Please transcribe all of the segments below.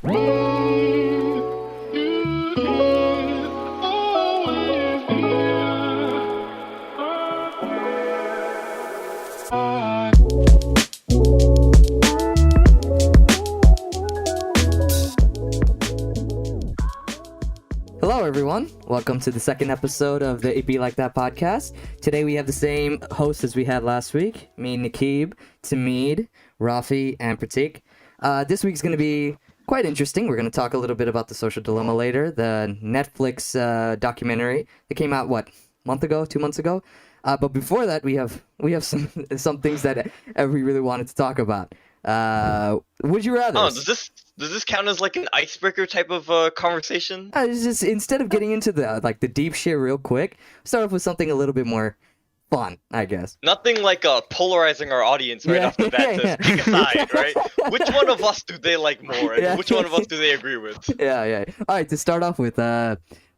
Hello everyone, welcome to the second episode of the It Be Like That podcast. Today we have the same host as we had last week, me, Nakib, Tamid, Rafi, and Pratik. This week's going to be quite interesting. We're going to talk a little bit about The Social Dilemma later, the Netflix documentary that came out, a month ago, 2 months ago? But before that, we have some things that we really wanted to talk about. Would you rather? Oh, does this count as like an icebreaker type of conversation? It's just, instead of getting into the deep shit real quick, start off with something a little bit more fun, I guess. Nothing like polarizing our audience right off the bat to pick a side, right? Which one of us do they like more, and which one of us do they agree with? Yeah. All right, to start off with,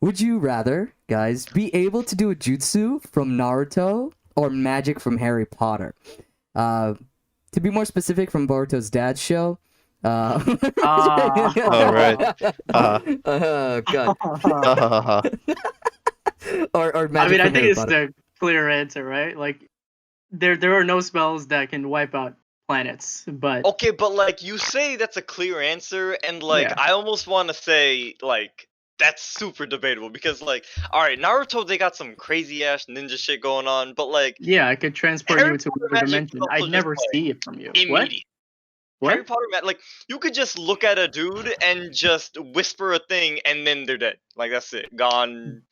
would you rather, guys, be able to do a jutsu from Naruto or magic from Harry Potter? To be more specific, from Boruto's dad's show. Right. God. or magic I from think Harry it's Potter. the clear answer, right? Like, there are no spells that can wipe out planets, but Okay, but like you say that's a clear answer, and like Yeah. I almost want to say like that's super debatable because like all right, Naruto they got some crazy ass ninja shit going on, but like yeah, I could transport Harry you to Potter another magic dimension. is also I'd just, never like, see it from you. immediate. What? Harry Potter, like you could just look at a dude and just whisper a thing, and then they're dead. Like that's it, gone.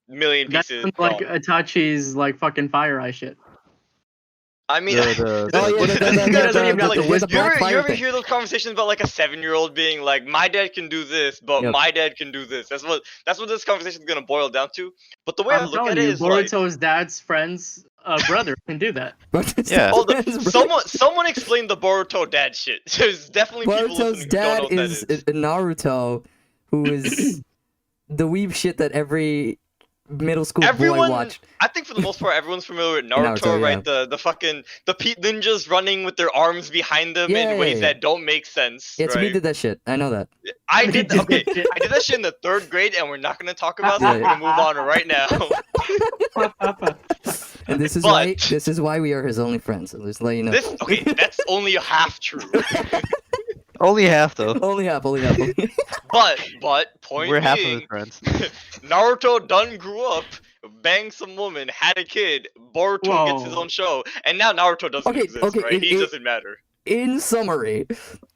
Million That pieces. sounds like gone. Itachi's like fucking fire eye shit. I mean, You ever hear those conversations about like a 7-year-old being like, "My dad can do this, but Yep. my dad can do this." That's what this conversation is gonna boil down to. But the way I I'm look telling at it you, is like, Boruto's dad's friend's brother can do that. Yeah. hold on, someone explain the Boruto dad shit. There's definitely people Boruto's listening who don't dad know what that is is. Naruto, who is the weeb shit that every middle school boy watched. I think for the most part, everyone's familiar with Naruto, Naruto, right? The fucking Pete ninjas running with their arms behind them in ways that don't make sense. Yeah, right? Timmy did that shit. I know that. I did that shit in the 3rd grade, and we're not gonna talk about that. We're gonna move on right now. And this is why we are his only friends. So just let you know. That's only half true. Only half though. Only half. But point We're half of being, his friends. Naruto done grew up, banged some woman, had a kid. Boruto gets his own show, and now Naruto doesn't exist, right? He doesn't matter. In summary,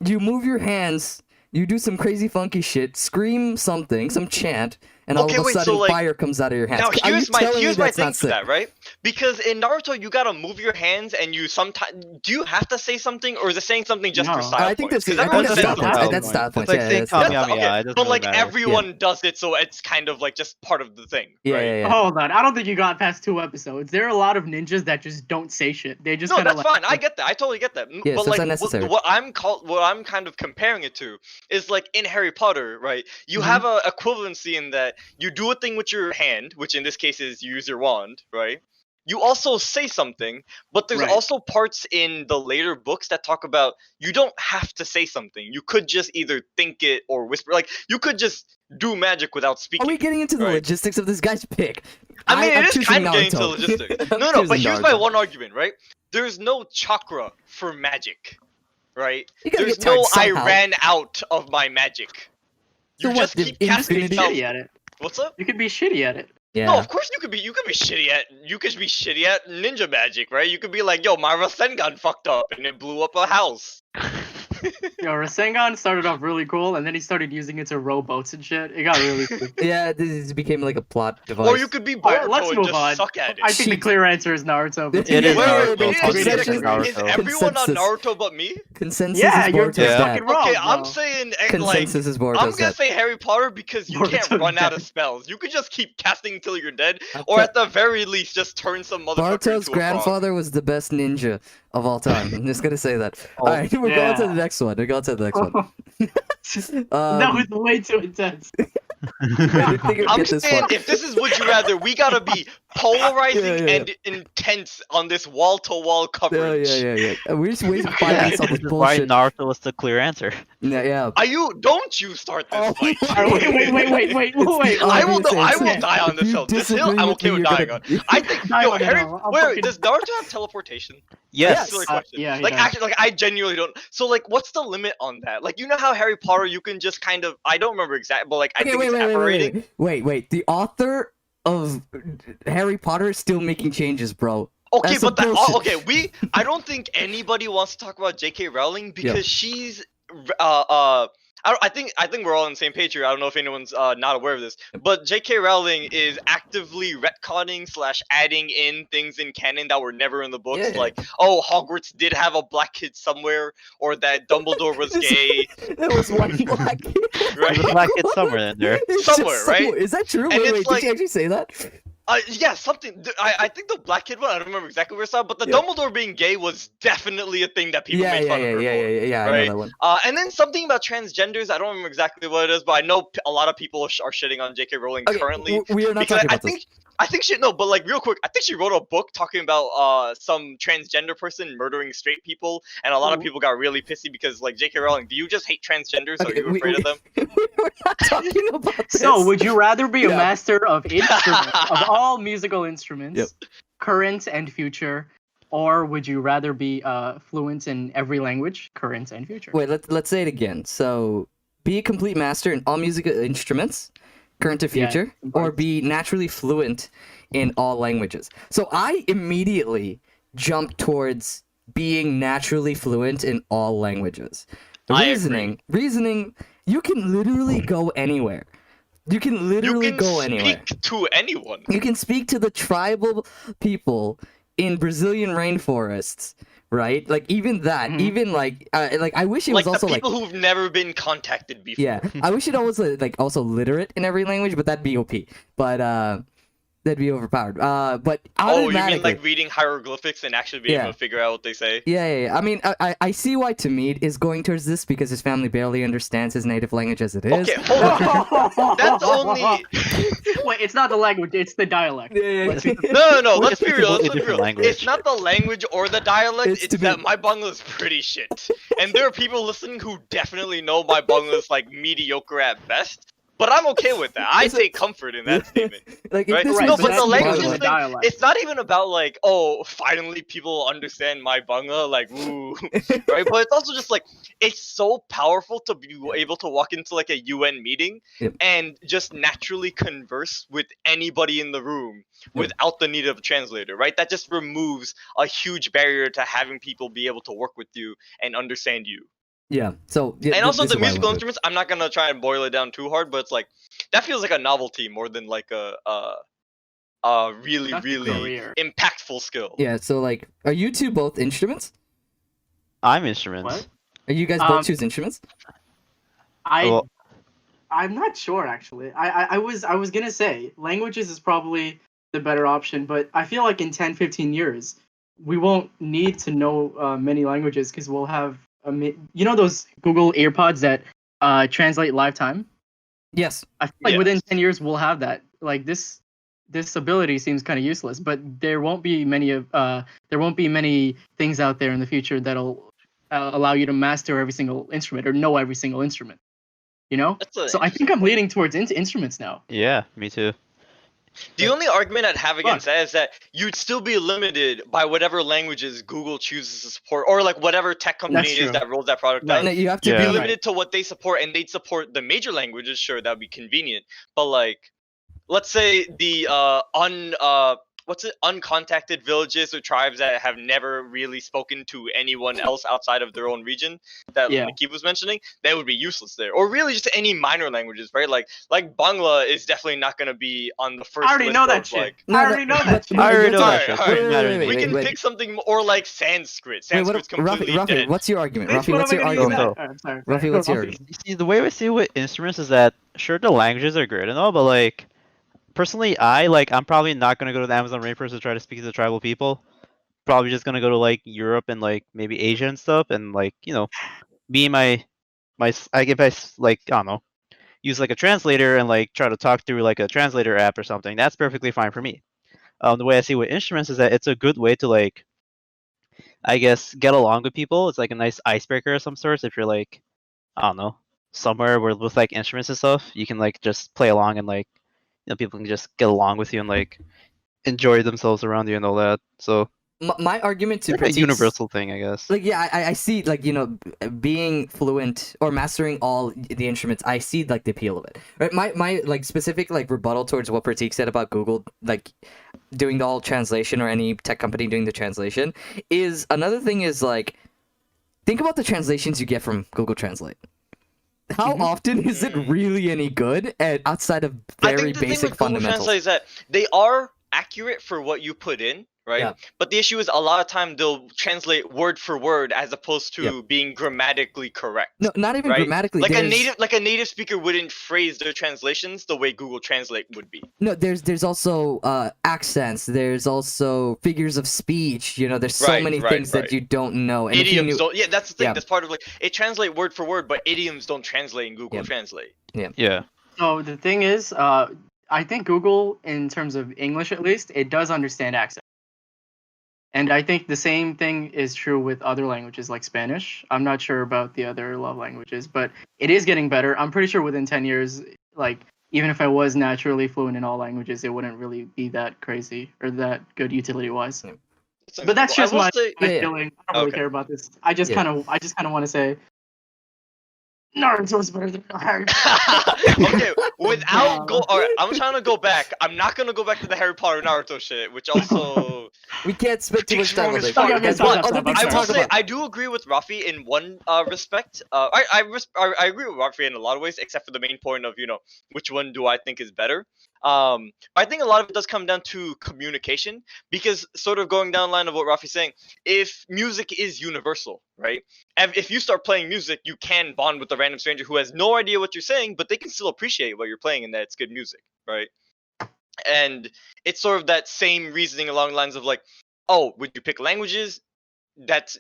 you move your hands, you do some crazy funky shit, scream something, some chant, and all of a sudden fire comes out of your hands. Now here's my thing to to that, right? Because in Naruto you gotta move your hands, and you sometimes do you have to say something, or is it saying something just for style? I think that's points? that's style points. It's like saying Kamehameha. But like everyone does it, so it's kind of like just part of the thing. Yeah. Hold on, I don't think you got past 2 episodes. There are a lot of ninjas that just don't say shit. They just that's fine. I get that. I totally get that. Yeah, but so like unnecessary. what I'm kind of comparing it to is like in Harry Potter, right? You have a equivalency in that you do a thing with your hand, which in this case is you use your wand, right? You also say something, but there's also parts in the later books that talk about you don't have to say something. You could just either think it or whisper. Like you could just do magic without speaking. Are we getting into the logistics of this guy's pick? I mean, it is kind of getting Naruto. into logistics. No, but here's my one argument, right? There's no chakra for magic, right? There's no I ran out of my magic. You So just keep casting spells. shitty at it. What's up? You could be shitty at it. Yeah. No, of course you could be shitty at ninja magic, right? You could be like, yo, my Rasengan fucked up and it blew up a house. Yo, Rasengan started off really cool, and then he started using it to rowboats and shit. It got really cool. Yeah, this became like a plot device. Or you could be Alright, let's Boruto and move just on. suck at it. I think the clear answer is Naruto. But It is Naruto. Is everyone on Naruto but me? Consensus Yeah, is you're Boruto's dad. fucking wrong. Okay, I'm bro. saying Consensus is I'm Boruto's gonna dad. say Harry Potter because you can't Boruto's run out of dead. spells. You could just keep casting until you're dead, or at the very least, just turn some motherfucker Boruto's into grandfather was the best ninja of all time. I'm just gonna say that. Alright, we're going to the next one. That was way too intense. I'm saying if this is Would You Rather, we gotta be polarizing Yeah. and intense on this wall-to-wall coverage. Yeah. We just wasted 5 minutes on This this is why bullshit. Naruto was the clear answer. Yeah. Don't you start this Oh, fight. Wait. It's the I will obvious die on If this you hill. This hill, disagree I'm with okay me, with you're dying gonna- on. I think Die yo, on the Harry. hill. I'll Wait, fucking- does Naruto have teleportation? Yes. Silly question. yeah, he like does. actually, like I genuinely don't. So like, what's the limit on that? Like, you know how Harry Potter, you can just kind of. I don't remember exactly, but like I Okay, think it's evaporating. wait. The author of Harry Potter is still making changes, bro. Okay, That's some but that bullshit. okay, I don't think anybody wants to talk about J.K. Rowling because she's I think we're all on the same page here. I don't know if anyone's not aware of this, but J.K. Rowling is actively retconning / adding in things in canon that were never in the books, Yeah. like Hogwarts did have a black kid somewhere, or that Dumbledore was gay, There was one black kid. right? There's a black kid somewhere in there. It's just Somewhere, right? Is that true? And Wait, it's did like- she actually say that? Yeah, something. I think the black kid one. I don't remember exactly where it's at, but the Yeah. Dumbledore being gay was definitely a thing that people Yeah. made fun of her for. I right? know that one. And then something about transgenders. I don't remember exactly what it is, but I know a lot of people are shitting on J.K. Rowling Okay, currently. we are not Because talking about this. I think she but like real quick, I think she wrote a book talking about some transgender person murdering straight people, and a lot of Ooh. people got really pissy because like J.K. Rowling, do you just hate transgenders? Are Okay, you afraid of them? We're not talking about this. So, would you rather be a Yeah. master of instruments, of all musical instruments, Yep. current and future, or would you rather be fluent in every language, current and future? Wait, let's say it again. So, be a complete master in all musical instruments, current to Yeah, future, in or parts. be naturally fluent in all languages. So, I immediately jumped towards being naturally fluent in all languages. I agree. Reasoning, you can literally go anywhere. You can literally You can go speak anywhere. to anyone. You can speak to the tribal people in Brazilian rainforests, right? Like even that, Mhm. even like I wish it Like was the also like people who've never been contacted before. yeah, I wish it was like also literate in every language, but that'd be OP. But that'd be overpowered. But Oh, you mean automatically, like reading hieroglyphics and actually being Yeah. able to figure out what they say? yeah. I mean, I see why Tamid is going towards this because his family barely understands his native language as it is. Okay, hold on. That's only Wait, it's not the language; it's the dialect. Yeah. no. Well, Let's it's be a real. Let's completely be different real. language. It's not the language or the dialect. It's It's to that me. my Bangla is pretty shit, and there are people listening who definitely know my Bangla is like mediocre at best. But I'm okay with that. I It's a- take comfort in that statement. Like if Right? this Right, No, was but just the language Bangla- thing, dialect. it's not even about like, oh, finally people understand my Bangla, like, ooh, right? But it's also just like, it's so powerful to be able to walk into like a UN meeting Yep. and just naturally converse with anybody in the room without the need of a translator, right? That just removes a huge barrier to having people be able to work with you and understand you. Yeah. So yeah, And also this the is why I musical wanted it. instruments, I'm not gonna try and boil it down too hard, but it's like that feels like a novelty more than like a really That's a really career. impactful skill. Yeah. So like, are you two both instruments? I'm instruments. What? Are you guys Um, both choose instruments? Well- I'm not sure actually. I was gonna say languages is probably the better option, but I feel like in 10, 15 years we won't need to know many languages because we'll have you know those Google AirPods that translate live time. Yes. I feel like within Yes. 10 years we'll have that. Like this ability seems kind of useless, but there won't be many things out there in the future that'll allow you to master every single instrument or know every single instrument. You know? That's a So I think I'm leaning towards instruments now. Yeah, me too. The only argument I'd have against Fuck. that is that you'd still be limited by whatever languages Google chooses to support, or like whatever tech company That's it is true. that rolls that product Right. out. No, you have to Yeah. Be be Right. limited to what they support, and they'd support the major languages. Sure, that'd be convenient, but like, let's say the uncontacted villages or tribes that have never really spoken to anyone else outside of their own region that Yeah. Nikki was mentioning, that would be useless there. Or really just any minor languages, right? Like Bangla is definitely not going to be on the first I already list know that of, shit. like, No, I already know that but- shit. but I already you're know talking- that shit. Alright, Doesn't matter wait, anymore. we can wait. pick something more like Sanskrit. Wait, what, Sanskrit's completely Rafi, dead. what's your argument? Bitch, Rafi, what what's am I your gonna use argument? that? I'm sorry. Rafi, what's your Rafi. argument? You see, the way I see with instruments is that sure the languages are great and all, but like personally, I'm probably not gonna go to the Amazon rainforest to try to speak to the tribal people. Probably just gonna go to like Europe and like maybe Asia and stuff, and like be I don't know, use like a translator and like try to talk through like a translator app or something. That's perfectly fine for me. The way I see with instruments is that it's a good way to like, I guess, get along with people. It's like a nice icebreaker of some sorts. If you're like, I don't know, somewhere where with like instruments and stuff, you can like just play along and like, people can just get along with you and like enjoy themselves around you and all that. So My argument to it's like a Pratik's- universal thing, I guess. Like, yeah, I see, like, being fluent or mastering all the instruments, I see, like, the appeal of it. Right? My like, specific, like, rebuttal towards what Pratik said about Google, like, doing the whole translation or any tech company doing the translation is, another thing is, like, think about the translations you get from Google Translate. How often is it really any good and outside of I very think the thing basic with Google fundamentals? Translate is that they are accurate for what you put in, right? Yeah. But the issue is a lot of time they'll translate word for word as opposed to Yep. being grammatically correct. No, not even right? grammatically. Like there's... a native speaker wouldn't phrase their translations the way Google Translate would be. No, there's also accents. There's also figures of speech. There's so many things that you don't know. And idioms don't. Yeah, that's the thing. Yeah. That's part of like it translate word for word, but idioms don't translate in Google Yep. Translate. Yeah. So the thing is, I think Google, in terms of English at least, it does understand accent. And I think the same thing is true with other languages like Spanish. I'm not sure about the other love languages, but it is getting better. I'm pretty sure within 10 years, like, even if I was naturally fluent in all languages, it wouldn't really be that crazy or that good utility-wise. But that's just my feeling. I don't really care about this. I just kind of want to say Naruto's better than Harry Potter. Okay, without go. All right, I'm trying to go back. I'm not gonna go back to the Harry Potter Naruto shit, which also we can't spend too much time on as this. fuck. I will say I do agree with Rafi in one respect. I agree with Rafi in a lot of ways, except for the main point of which one do I think is better. I think a lot of it does come down to communication, because sort of going down the line of what Rafi's saying, if music is universal, right? And if you start playing music, you can bond with a random stranger who has no idea what you're saying, but they can still appreciate what you're playing and that it's good music, right? And it's sort of that same reasoning along the lines of like, oh, would you pick languages? It's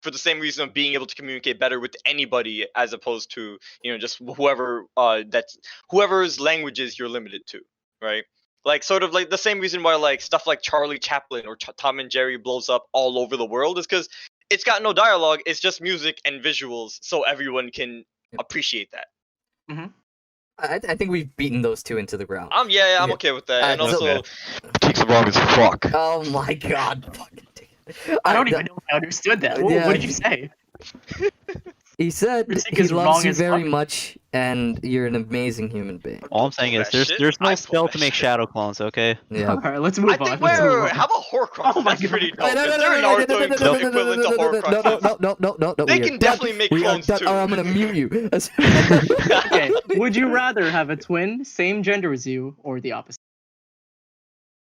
for the same reason of being able to communicate better with anybody as opposed to just whoever's languages you're limited to, right? Like sort of like the same reason why like stuff like Charlie Chaplin or Tom and Jerry blows up all over the world is because it's got no dialogue, it's just music and visuals, so everyone can appreciate that. Mm-hmm. I think we've beaten those two into the ground. I'm okay with that. And also, Takes wrong as fuck. Oh my god! I don't even know if I understood that. What did you say? He said Pratik he is loves wrong you as very fuck. much, and you're an amazing human being. All I'm saying is there's no spell to make shadow clones, okay? Yeah. All right, let's move I on. think Let's move on. how about Horcrux? Oh my That's pretty dope. God. Is there a Naruto equivalent to Horcruxes? No. They can definitely make clones too. Or I'm gonna mute you. Okay, would you rather have a twin, same gender as you, or the opposite?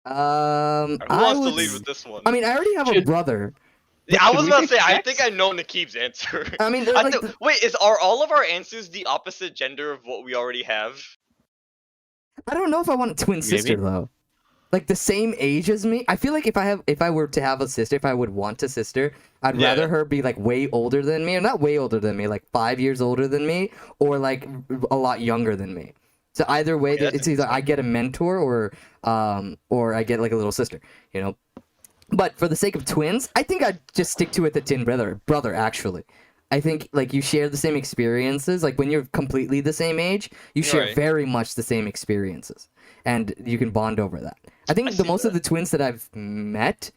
Who wants to lead with this one? I mean, I already have a brother. Yeah, I was about to say, I sex? think I know Nakib's answer. I mean, wait, are all of our answers the opposite gender of what we already have? I don't know if I want a twin sister though. Like the same age as me. I feel like if I were to have a sister, if I would want a sister, I'd rather her be like way older than me, or not way older than me, like 5 years older than me, or like a lot younger than me. So either way, it's either I get a mentor or I get like a little sister, But for the sake of twins, I think I'd just stick to it the twin brother actually. I think like you share the same experiences. Like when you're completely the same age, you share very much the same experiences, and you can bond over that. I think most of the twins that I've met,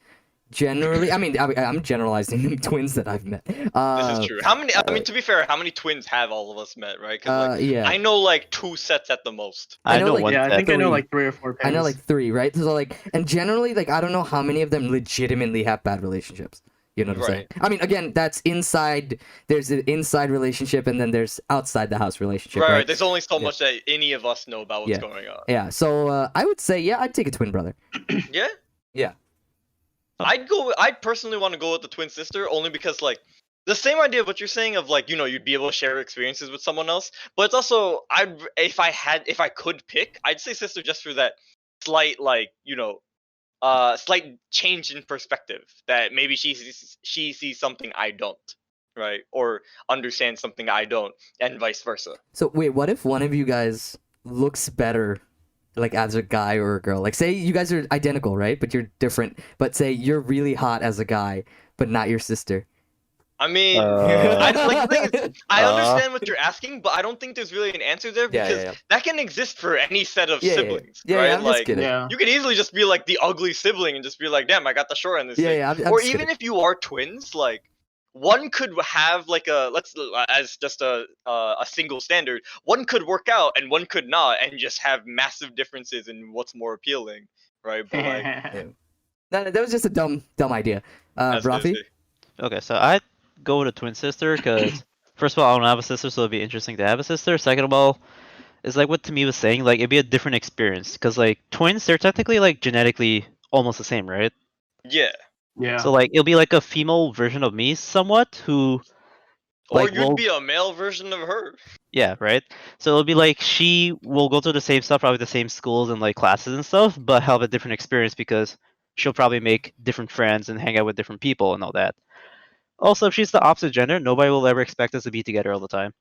generally, I mean, I'm generalizing the twins that I've met. This is true. How many? I mean, to be fair, how many twins have all of us met, right? 'Cause, yeah. I know like 2 sets at the most. I know like, one. Yeah, I think I know like 3 or 4 pairs. I know like 3, right? So like, and generally, like, I don't know how many of them legitimately have bad relationships. You know what I'm saying? I mean, again, that's inside. There's an inside relationship, and then there's outside the house relationship. Right. There's only so much that any of us know about what's going on. Yeah. So I would say, I'd take a twin brother. Yeah. Yeah. I'd personally want to go with the twin sister only because like the same idea of what you're saying of like you'd be able to share experiences with someone else, but it's also if I could pick, I'd say sister just for that slight like slight change in perspective that maybe she sees something I don't, right? Or understands something I don't, and vice versa. So wait, what if one of you guys looks better like as a guy or a girl? Like, say you guys are identical, right? But you're different. But say you're really hot as a guy, but not your sister. I mean, the thing is, I understand what you're asking, but I don't think there's really an answer there Yeah, because yeah. that can exist for any set of Yeah, yeah, siblings, yeah, right? I'm just Like, kidding. Yeah. you could easily just be like the ugly sibling and just be like, damn, I got the short end of this Yeah, thing. yeah. I'm Or just even kidding. if you are twins, like one could have like as just a single standard, one could work out and one could not, and just have massive differences in what's more appealing, right? But like, Yeah. That was just a dumb idea. that's Rafi? crazy. Okay, so I'd go with a twin sister because first of all, I don't have a sister, so it'd be interesting to have a sister. Second of all, it's like what Tami was saying, like it'd be a different experience because like twins, they're technically like genetically almost the same, right? Yeah. Yeah. So like it'll be like a female version of me, somewhat, who Or like you'd will be a male version of her. yeah, right. So it'll be like she will go to the same stuff, probably the same schools and like classes and stuff, but have a different experience because she'll probably make different friends and hang out with different people and all that. Also, if she's the opposite gender, nobody will ever expect us to be together all the time.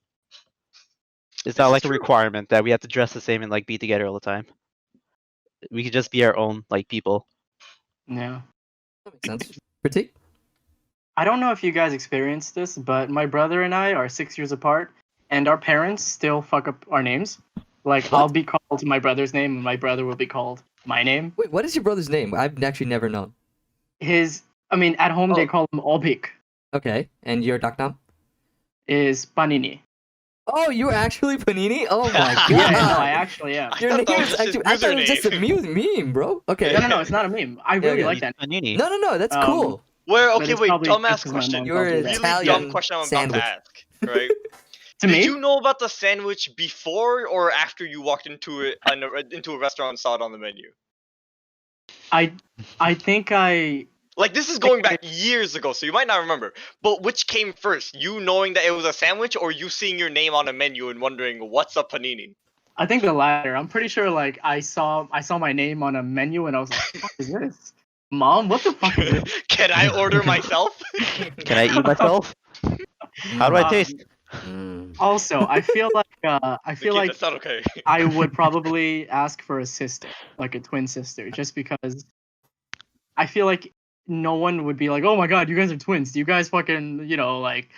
It's This not is like a true. requirement that we have to dress the same and like be together all the time. We could just be our own like people. Yeah. That makes sense. Critique? I don't know if you guys experienced this, but my brother and I are 6 years apart, and our parents still fuck up our names. Like, What? I'll be called my brother's name, and my brother will be called my name. Wait, what is your brother's name? I've actually never known. At home they Oh. call him Olbik, Okay, and your Daknam? is Panini. Oh, you were actually Panini? Oh my god! Yeah, no, I actually am. I Your thought name that is was just his actually. I thought it was just a username. meme, bro. Okay. No, it's not a meme. I really okay. like that. Panini. No, that's Um, cool. Well, But okay, it's wait, probably dumbass just 'cause my question. mom You're calls me an that. Really Italian dumb question I'm sandwich. about to ask, right? To Did me, you know about the sandwich before or after you walked into into a restaurant and saw it on the menu? I think I Like, this is going back years ago, so you might not remember. But which came first? You knowing that it was a sandwich, or you seeing your name on a menu and wondering what's a panini? think the latter. I'm pretty sure like I saw my name on a menu and I was like, what the fuck is this? Mom, what the fuck is this? Can I order myself? Can I eat myself? How do I taste? Also, I feel like Nikki, that's not okay. I would probably ask for a sister, like a twin sister, just because I feel like no one would be like, "Oh my god, you guys are twins. Do you guys fucking, like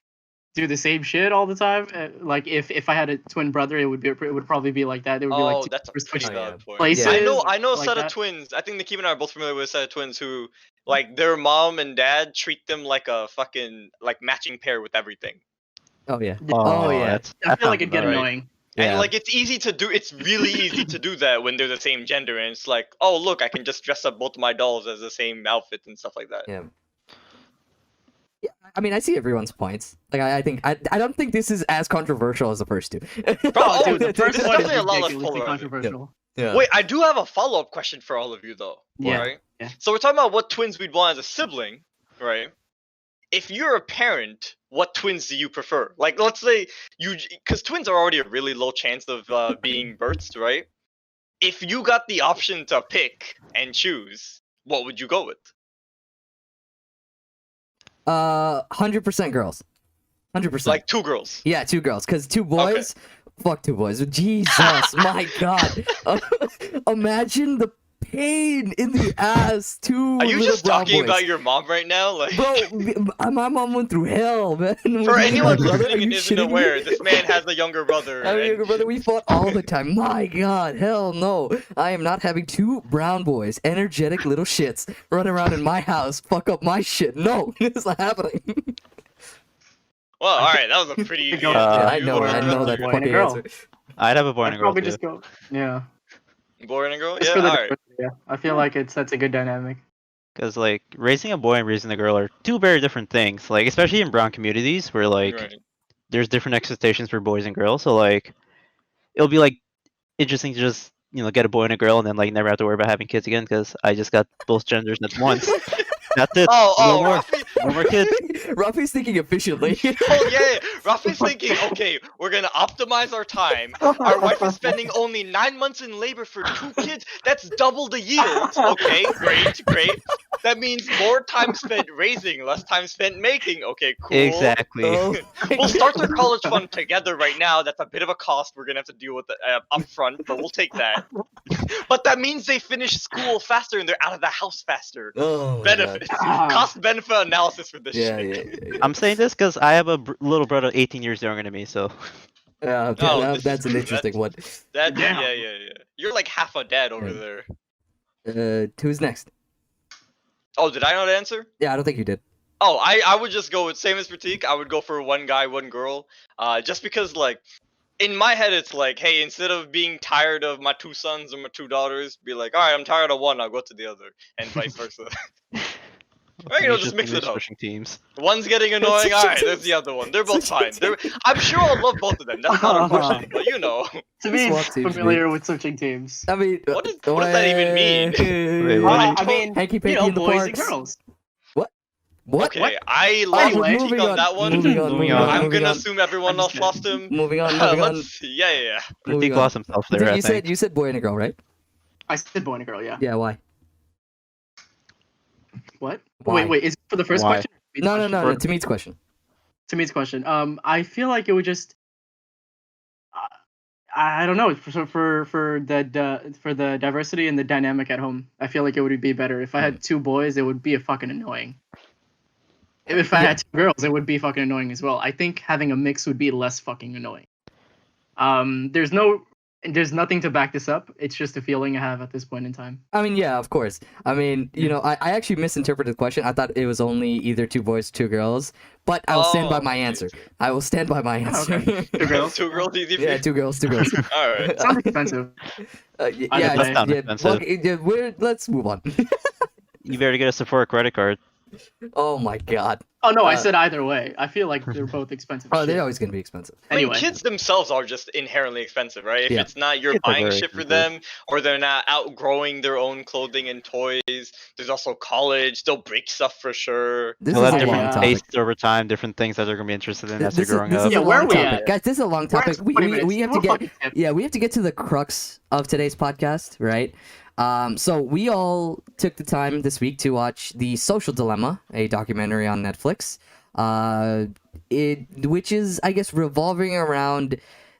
do the same shit all the time?" Like if I had a twin brother, it would probably be like that. It would be like Oh, two that's a different pretty Oh, yeah. valid point. places. I know a like set that. of twins. I think Nikki and I are both familiar with a set of twins who, like, their mom and dad treat them like a fucking like matching pair with everything. Oh yeah. Yeah. Oh yeah. I feel like it'd get about right. annoying. Yeah. And like it's easy to do. It's really easy to do that when they're the same gender, and it's like, oh look, I can just dress up both of my dolls as the same outfit and stuff like that. Yeah. Yeah, I mean, I see everyone's points. Like, I think I don't think this is as controversial as the first two. Oh, Dude, the this first is one is definitely a lot less ridiculously polarizing. controversial. Yeah. Wait, I do have a follow-up question for all of you though. Yeah. Right? Yeah. So we're talking about what twins we'd want as a sibling, right? If you're a parent, what twins do you prefer? Like, let's say because twins are already a really low chance of being birthed, right? If you got the option to pick and choose, what would you go with? 100% girls. 100%. Like two girls. Yeah, two girls. Cause two boys. Fuck two boys. Jesus, my god. Imagine the pain in the ass. Two Are you little just brown talking boys. about your mom right now? Like, Bro, my mom went through hell, man. for With my anyone brother, are listening you and isn't shitting me? aware, this man has a younger brother. I have a and- younger brother. We fought all the time. My God, hell no! I am not having two brown boys, energetic little shits, run around in my house, fuck up my shit. No, it's not happening. Well, all right, that was a pretty. Yeah, I you know, were- I know that boy and a fucking girl. answer. I'd have a boy and I'd a girl probably too. just go. Yeah. Boy and a girl. Just Yeah, for the all right. diversity, yeah. I feel like that's a good dynamic. Because like raising a boy and raising a girl are two very different things. Like especially in brown communities where like Right. there's different expectations for boys and girls. So like it'll be like interesting to just get a boy and a girl and then like never have to worry about having kids again because I just got both genders at once. That's it. No more. No more kids. Rafi's thinking efficiently. Oh yeah, Rafi's thinking, okay, we're gonna optimize our time. Our wife is spending only 9 months in labor for 2 kids. That's double the yield. Okay, great. That means more time spent raising, less time spent making. Okay, cool. Exactly. Oh my We'll start their God. college fund together right now. That's a bit of a cost we're gonna have to deal with up front, but we'll take that. But that means they finish school faster and they're out of the house faster. Oh my God. Benefits, cost benefit analysis for this Yeah, shit. yeah. I'm saying this because I have a little brother 18 years younger than me, so Oh, this That's is an interesting one. That Damn. yeah. You're like half a dad over Yeah. there. Who's next? Oh, did I not answer? Yeah, I don't think you did. Oh, I would just go with same as Pratik. I would go for one guy, one girl. Just because like in my head it's like, hey, instead of being tired of my 2 sons or my 2 daughters, be like, all right, I'm tired of one, I'll go to the other, and vice versa. Or, you know, just mix it up. Switching teams. One's getting annoying. All right, there's the other one. They're both fine. I'm sure I'll love both of them. That's not a question, but you know, To me, Swap it's teams, familiar with switching teams. I mean, what does that even mean? Wait, what? I I mean, Hanky you panky know, in the boys parks. and girls. What? Okay, I Oh, lost Anyway. Pratik on that one. Moving on. Moving on. I'm moving gonna on. assume everyone I'm else just lost him. Moving on. Moving on. Let's see. Yeah. Moving Pratik on. lost himself I there. think I think. you said boy and a girl, right? I said boy and a girl, yeah. Yeah. Why? What? Why? Wait, is it for the first Why? question? No. To me's question. To me's question. I feel like it would just. I don't know. For the diversity and the dynamic at home, I feel like it would be better if I had 2 boys. It would be fucking annoying. If I had 2 girls, it would be fucking annoying as well. I think having a mix would be less fucking annoying. There's nothing to back this up. It's just a feeling I have at this point in time. I mean, yeah, of course. I mean, you know, I actually misinterpreted the question. I thought it was only either 2 boys, 2 girls. But I will stand by my answer. I will stand by my answer. okay. 2 girls. 2 girls easy for Yeah, you? 2 girls, 2 girls. All right. Sounds expensive. Yeah, Either way. Sound expensive. let's move on. You better get us a Sephora credit card. Oh my God. Oh no, I Uh, said either way. I feel like they're both expensive. Oh, as they're shit. always gonna be expensive. I mean, Anyway. kids themselves are just inherently expensive, right? If Yeah. it's not you're Kids are buying very shit for expensive. them, or they're not outgrowing their own clothing and toys. There's also college. They'll break stuff for sure. This They'll is have a yeah. long different topic. tastes over time, different things that they're gonna be interested in as they're This is, growing this up. is Yeah, a where long are we topic, at? guys. This is a long We're at topic. 20 minutes. We have Do to a get fucking tip. we have to get to the crux of today's podcast, right? So we all took the time this week to watch The Social Dilemma, a documentary on Netflix. Which is, I guess, revolving around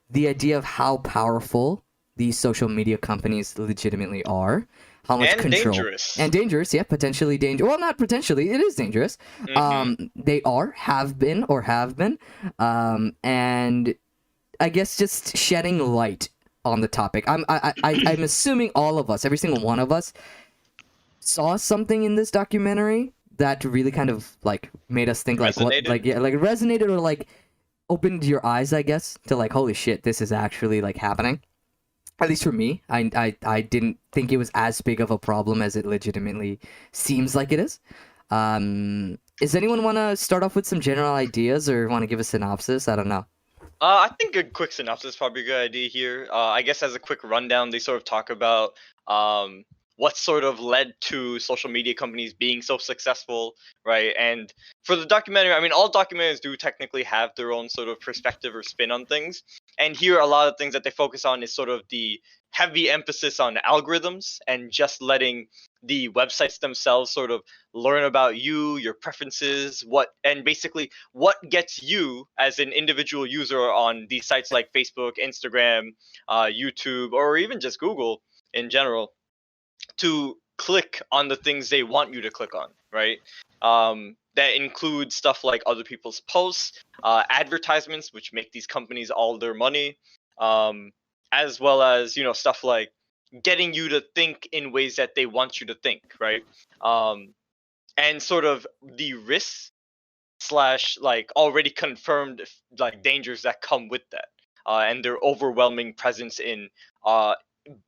the idea of how powerful these social media companies legitimately are, how much And control dangerous. and dangerous, yeah, potentially dangerous. Well, not potentially, it is dangerous. They have been, and I guess just shedding light on the topic. I'm assuming all of us, every single one of us, saw something in this documentary that really kind of like made us think like what, Resonated? like yeah, like resonated or like opened your eyes, I guess, to like holy shit, this is actually like happening. At least for me, I didn't think it was as big of a problem as it legitimately seems like it is. Does anyone want to start off with some general ideas or want to give a synopsis? I don't know. I think a quick synopsis is probably a good idea here. I guess as a quick rundown, they sort of talk about what sort of led to social media companies being so successful, right? And for the documentary, I mean, all documentaries do technically have their own sort of perspective or spin on things. And here, a lot of things that they focus on is sort of the heavy emphasis on algorithms and just letting the websites themselves sort of learn about you, your preferences, and basically what gets you as an individual user on these sites like Facebook, Instagram, YouTube, or even just Google in general, to click on the things they want you to click on, right? That includes stuff like other people's posts, advertisements, which make these companies all their money, as well as, you know, stuff like getting you to think in ways that they want you to think, right? And sort of the risks slash like already confirmed like dangers that come with that, and their overwhelming presence in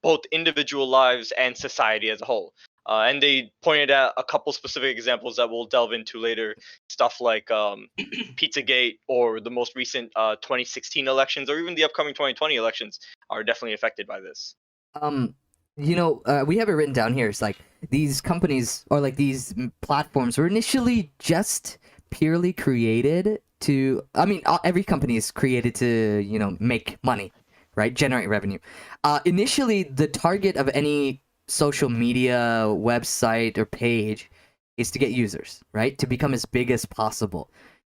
both individual lives and society as a whole. And they pointed out a couple specific examples that we'll delve into later. Stuff like Pizzagate or the most recent 2016 elections, or even the upcoming 2020 elections, are definitely affected by this. We have it written down here. It's like these companies or like these platforms were initially just purely created to. I mean, every company is created to make money, right? Generate revenue. Initially, the target of any social media website or page is to get users, right? To become as big as possible.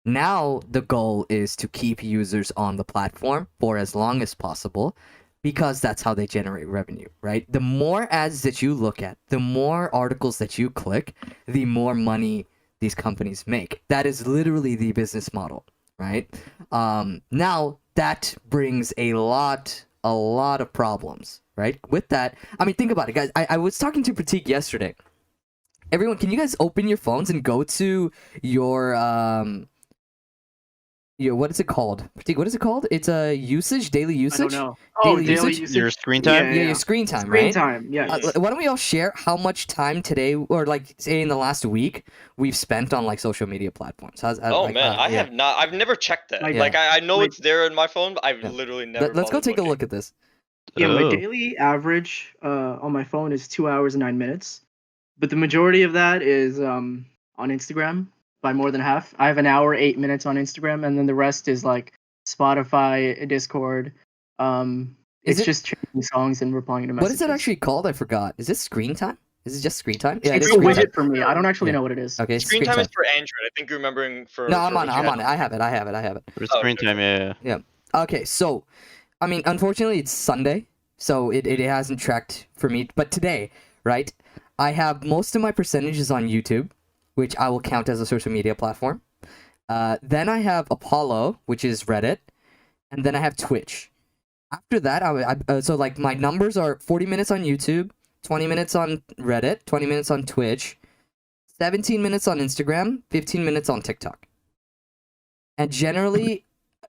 Now the goal is to keep users on the platform for as long as possible because that's how they generate revenue, right? The more ads that you look at, the more articles that you click, the more money these companies make. That is literally the business model, right? Now that brings a lot of problems, right? With that, I mean, think about it, guys. I was talking to Pratik yesterday. Everyone, can you guys open your phones and go to your what is it called? Pratik, what is it called? It's a daily I usage. don't know. Oh, Daily daily usage? usage. Your screen time? Yeah, your screen time, Screen right? time. Yes. Why don't we all share how much time today, or like say in the last week, we've spent on like social media platforms? Oh Like, man, I yeah. have not. I've never checked that. Like- Like I know like- it's there in my phone, but I've Yeah. literally never. Let's go bothered take a looking. look at this. Yeah, my Oh. daily average on my phone is 2 hours and 9 minutes, but the majority of that is on Instagram by more than half. I have an hour 8 minutes on Instagram, and then the rest is like Spotify, Discord. Is It's it- just changing songs and replying to What messages. is it actually called? I forgot. Is it screen time? Is it just screen time? Yeah, it It's is a screen time. widget for me. I don't actually Yeah. know what it is. Okay, it's Screen screen time time. is for Android. I think you're remembering for. No, I'm for on it. what you I'm had. on it. I have it. For Oh, screen okay. time, yeah. Okay, so I mean, unfortunately, it's Sunday, so it hasn't tracked for me. But today, right, I have most of my percentages on YouTube, which I will count as a social media platform. Then I have Apollo, which is Reddit, and then I have Twitch. After that, so like my numbers are 40 minutes on YouTube, 20 minutes on Reddit, 20 minutes on Twitch, 17 minutes on Instagram, 15 minutes on TikTok. And generally,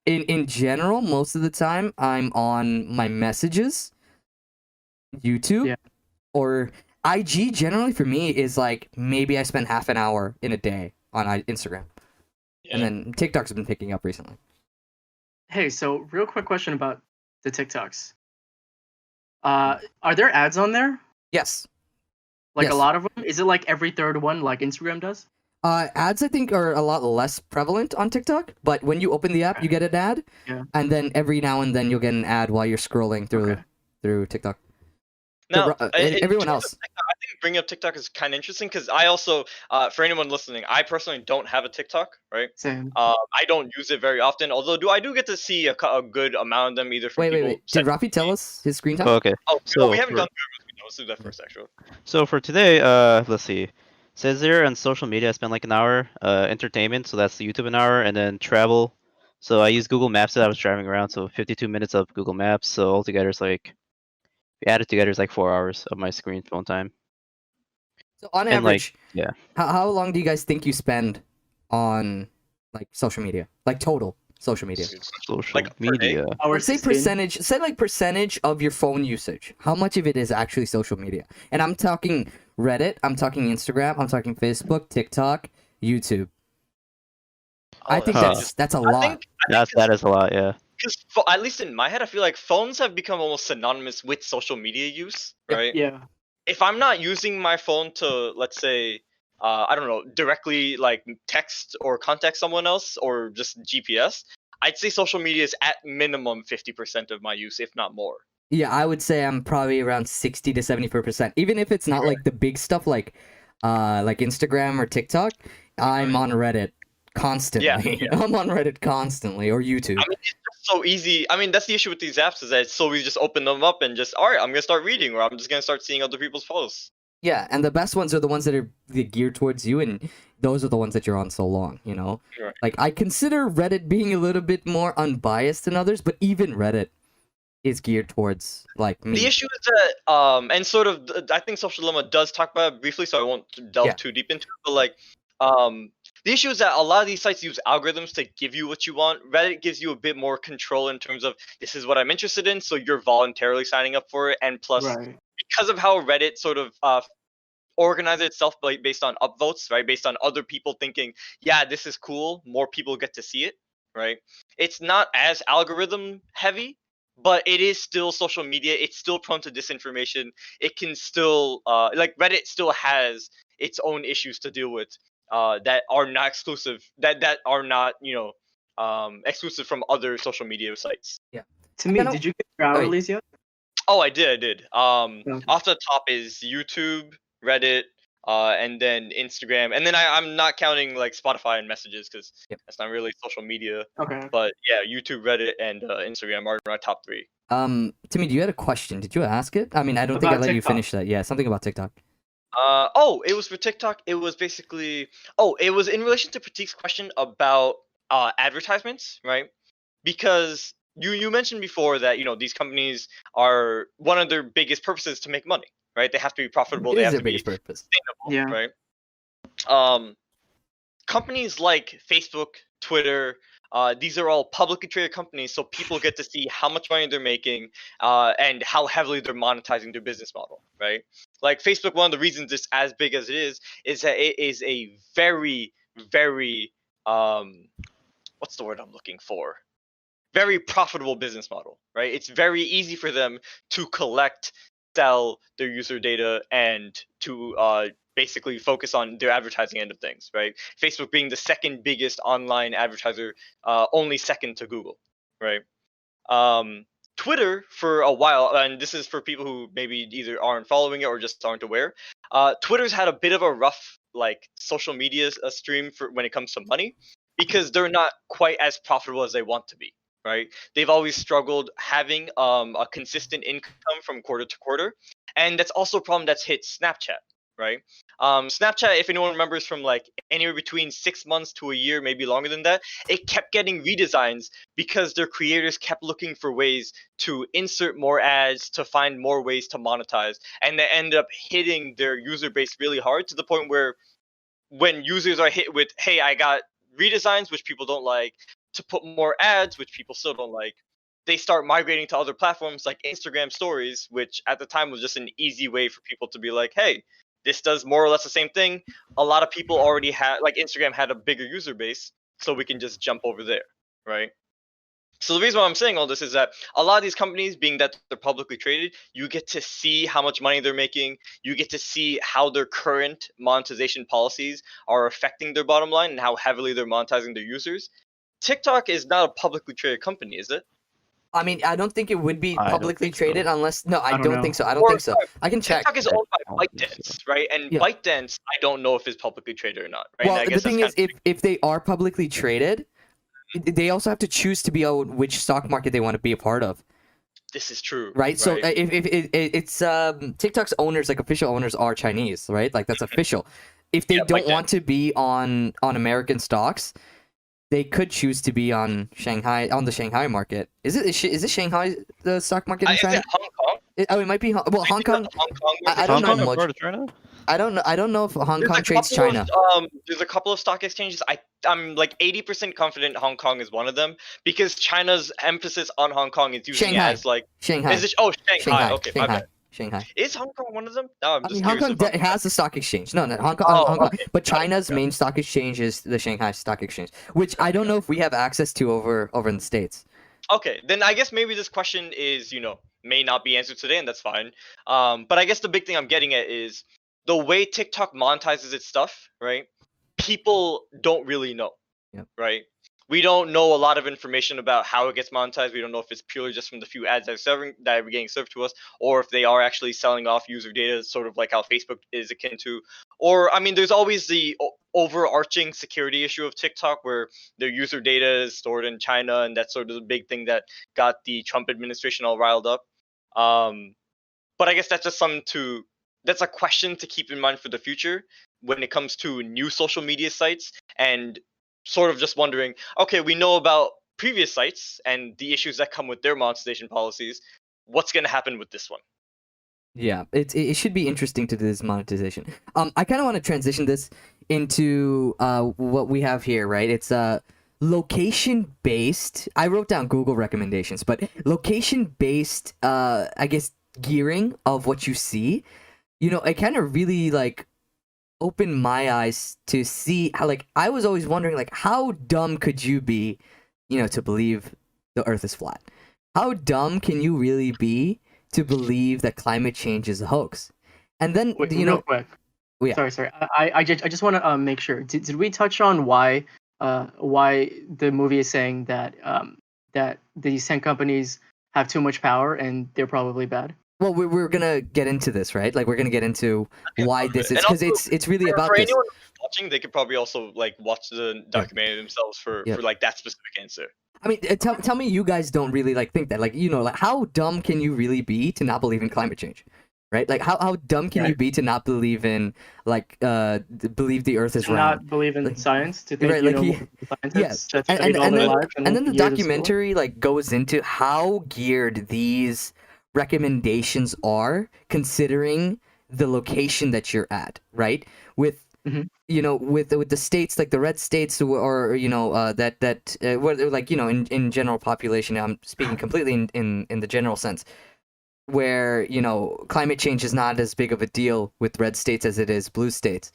in general, most of the time, I'm on my messages, YouTube, Yeah. or IG. Generally, for me, is like maybe I spend half an hour in a day on Instagram, and Yeah. then TikTok's been picking up recently. Hey, so real quick question about the TikToks. Are there ads on there? Yes. Like Yes. a lot of them? Is it like every third one, like Instagram does? Ads I think are a lot less prevalent on TikTok, but when you open the app, you get an ad, Yeah. and then every now and then you'll get an ad while you're scrolling through Okay. through TikTok. Now, Everyone in terms else. of TikTok, I think bringing up TikTok is kind of interesting because I also, for anyone listening, I personally don't have a TikTok, right? Same. I don't use it very often, although I do get to see a good amount of them either from people. Wait. Did Rafi tell us his screen time? Oh, okay. Oh, So we haven't for- gone through it. Let's do that first, actually. So for today, let's see. Says there on social media, I spent like an hour. Entertainment, so that's YouTube an hour, and then travel. So I use Google Maps that I was driving around, so 52 minutes of Google Maps. So altogether, it's like, if you add it together, it's like 4 hours of my screen phone time. So on And, like, average, yeah. how long do you guys think you spend on like social media, like total social media? Social Like, per day? media. Hour Let's say 16. percentage. Say like percentage of your phone usage. How much of it is actually social media? And I'm talking Reddit. I'm talking Instagram. I'm talking Facebook, TikTok, YouTube. I think Huh. that's a I lot. think That is a lot, yeah. because at least in my head, I feel like phones have become almost synonymous with social media use, Yeah. right? Yeah. If I'm not using my phone to, let's say, I don't know, directly like text or contact someone else or just GPS, I'd say social media is at minimum 50% of my use, if not more. Yeah, I would say I'm probably around 60 to 74%. Even if it's not like the big stuff like Instagram or TikTok, I'm on Reddit constantly. I'm on Reddit constantly, or YouTube. I mean, it's just so easy. I mean, that's the issue with these apps is that it's so easy to just open them up and just, all right, I'm gonna start reading, or I'm just gonna start seeing other people's posts. Yeah, and the best ones are the ones that are geared towards you, and those are the ones that you're on so long, you know? Sure. Like, I consider Reddit being a little bit more unbiased than others, but even Reddit is geared towards, like, me. The issue is that, and sort of, I think Social Dilemma does talk about it briefly, so I won't delve Yeah. too deep into it. But like, the issue is that a lot of these sites use algorithms to give you what you want. Reddit gives you a bit more control in terms of this is what I'm interested in, so you're voluntarily signing up for it. And plus, Right. because of how Reddit sort of organizes itself based on upvotes, right? Based on other people thinking, yeah, this is cool, more people get to see it, right? It's not as algorithm heavy, but it is still social media. It's still prone to disinformation. It can still like Reddit still has its own issues to deal with that are not exclusive, that are not exclusive from other social media sites. To me, kinda- did you get your Oh, hourlies yet? Oh, I did. Okay. Off the top is YouTube, Reddit, and then Instagram, and then I'm not counting like Spotify and messages because Yep. that's not really social media. Okay. But yeah, YouTube, Reddit, and Instagram are my top three. Timmy, you had a question. Did you ask it? I mean, I don't think I About let you TikTok. finish that. Yeah, something about TikTok. Oh, it was for TikTok. It was basically it was in relation to Pratik's question about advertisements, right? Because you mentioned before that these companies are one of their biggest purposes to make money, right? They have to be profitable. It They is have their to be biggest purpose. sustainable, Yeah. right? Companies like Facebook, Twitter, these are all publicly traded companies, so people get to see how much money they're making and how heavily they're monetizing their business model, right? Like Facebook, one of the reasons it's as big as it is that it is a very, very what's the word I'm looking for? Very profitable business model, right? It's very easy for them to collect, sell their user data, and to basically focus on their advertising end of things, right? Facebook being the second biggest online advertiser, only second to Google, right? Twitter for a while, and this is for people who maybe either aren't following it or just aren't aware. Twitter's had a bit of a rough like social media stream for when it comes to money because they're not quite as profitable as they want to be. Right? They've always struggled having a consistent income from quarter to quarter, and that's also a problem that's hit Snapchat. Right? Snapchat, if anyone remembers, from like anywhere between 6 months to a year, maybe longer than that, it kept getting redesigns because their creators kept looking for ways to insert more ads, to find more ways to monetize, and they ended up hitting their user base really hard to the point where when users are hit with, hey, I got redesigns, which people don't like, to put more ads, which people still don't like, they start migrating to other platforms like Instagram stories, which at the time was just an easy way for people to be like, hey, this does more or less the same thing. A lot of people already had, like, Instagram had a bigger user base, so we can just jump over there, right? So the reason why I'm saying all this is that a lot of these companies, being that they're publicly traded, you get to see how much money they're making. You get to see how their current monetization policies are affecting their bottom line and how heavily they're monetizing their users. TikTok is not a publicly traded company, is it? I mean, I don't think it would be I don't publicly think so. traded unless. No, I don't don't know. think so. I don't Or, think so. I can check. TikTok is I owned by don't think ByteDance, right? And Yeah. ByteDance, I don't know if it's publicly traded or not, right? And Well, I the guess thing that's is, if they are publicly traded, they also have to choose to be on which stock market they want to be a part of, this is true, right? So if it's TikTok's owners, like official owners, are Chinese, right? Like that's official. If they Yeah, don't ByteDance. want to be on American stocks, they could choose to be on the Shanghai market. Is it Shanghai the stock market in Is China? it Hong Kong? It might be Hong Maybe Kong. not Hong Kong I market. don't Hong know Kong a much. part of China? I don't know if Hong There's Kong a trades couple China. there's a couple of stock exchanges. I'm like 80% confident Hong Kong is one of them because China's emphasis on Hong Kong is using Shanghai. it as like Shanghai. is it, oh Shanghai. Okay, my bad. Shanghai. Is Hong Kong one of them? No, I'm I just mean, Hong curious Kong about has a stock exchange. No, Hong Kong, Oh, Hong Kong. okay. But Got it, China's got it. main stock exchange is the Shanghai Stock Exchange, which I don't know if we have access to over in the States. Okay, then I guess maybe this question is, may not be answered today, and that's fine. But I guess the big thing I'm getting at is the way TikTok monetizes its stuff, right? People don't really know, Yep. right? We don't know a lot of information about how it gets monetized. We don't know if it's purely just from the few ads that are getting served to us, or if they are actually selling off user data, sort of like how Facebook is akin to. Or, I mean, there's always the overarching security issue of TikTok where their user data is stored in China, and that's sort of the big thing that got the Trump administration all riled up. But I guess that's just that's a question to keep in mind for the future when it comes to new social media sites, and sort of just wondering, okay, we know about previous sites and the issues that come with their monetization policies. What's going to happen with this one? Yeah, it should be interesting to do this monetization. I kind of want to transition this into what we have here, right? It's location based. I wrote down Google recommendations, but location based, I guess, gearing of what you see. It kind of really like opened my eyes to see how, like, I was always wondering, like, how dumb could you be, to believe the Earth is flat? how dumb can you really be to believe that climate change is a hoax? And then Wait, you real know, quick. yeah. Sorry. I just want to make sure. Did we touch on why the movie is saying that that these 10 companies have too much power and they're probably bad? Well, we're gonna get into this, right? Like we're gonna get into Okay, why perfect. this is And because also, it's really for about this. anyone who's watching, they could probably also like watch the Yeah. documentary themselves for Yeah. like that specific answer. I mean, tell me you guys don't really like think that, like, you know, like how dumb can you really be to not believe in climate change, right? Like how dumb can you Right. be to not believe in like believe the Earth is To round? not believe in Like- science, to think right, you like know he- more than Yeah, scientists that and studied all their then lives and then the years of school. documentary like goes into how geared these recommendations are considering the location that you're at, right? With Mhm. you know, with the states like the red states or you know what like you know in general population. I'm speaking completely in the general sense where you know climate change is not as big of a deal with red states as it is blue states.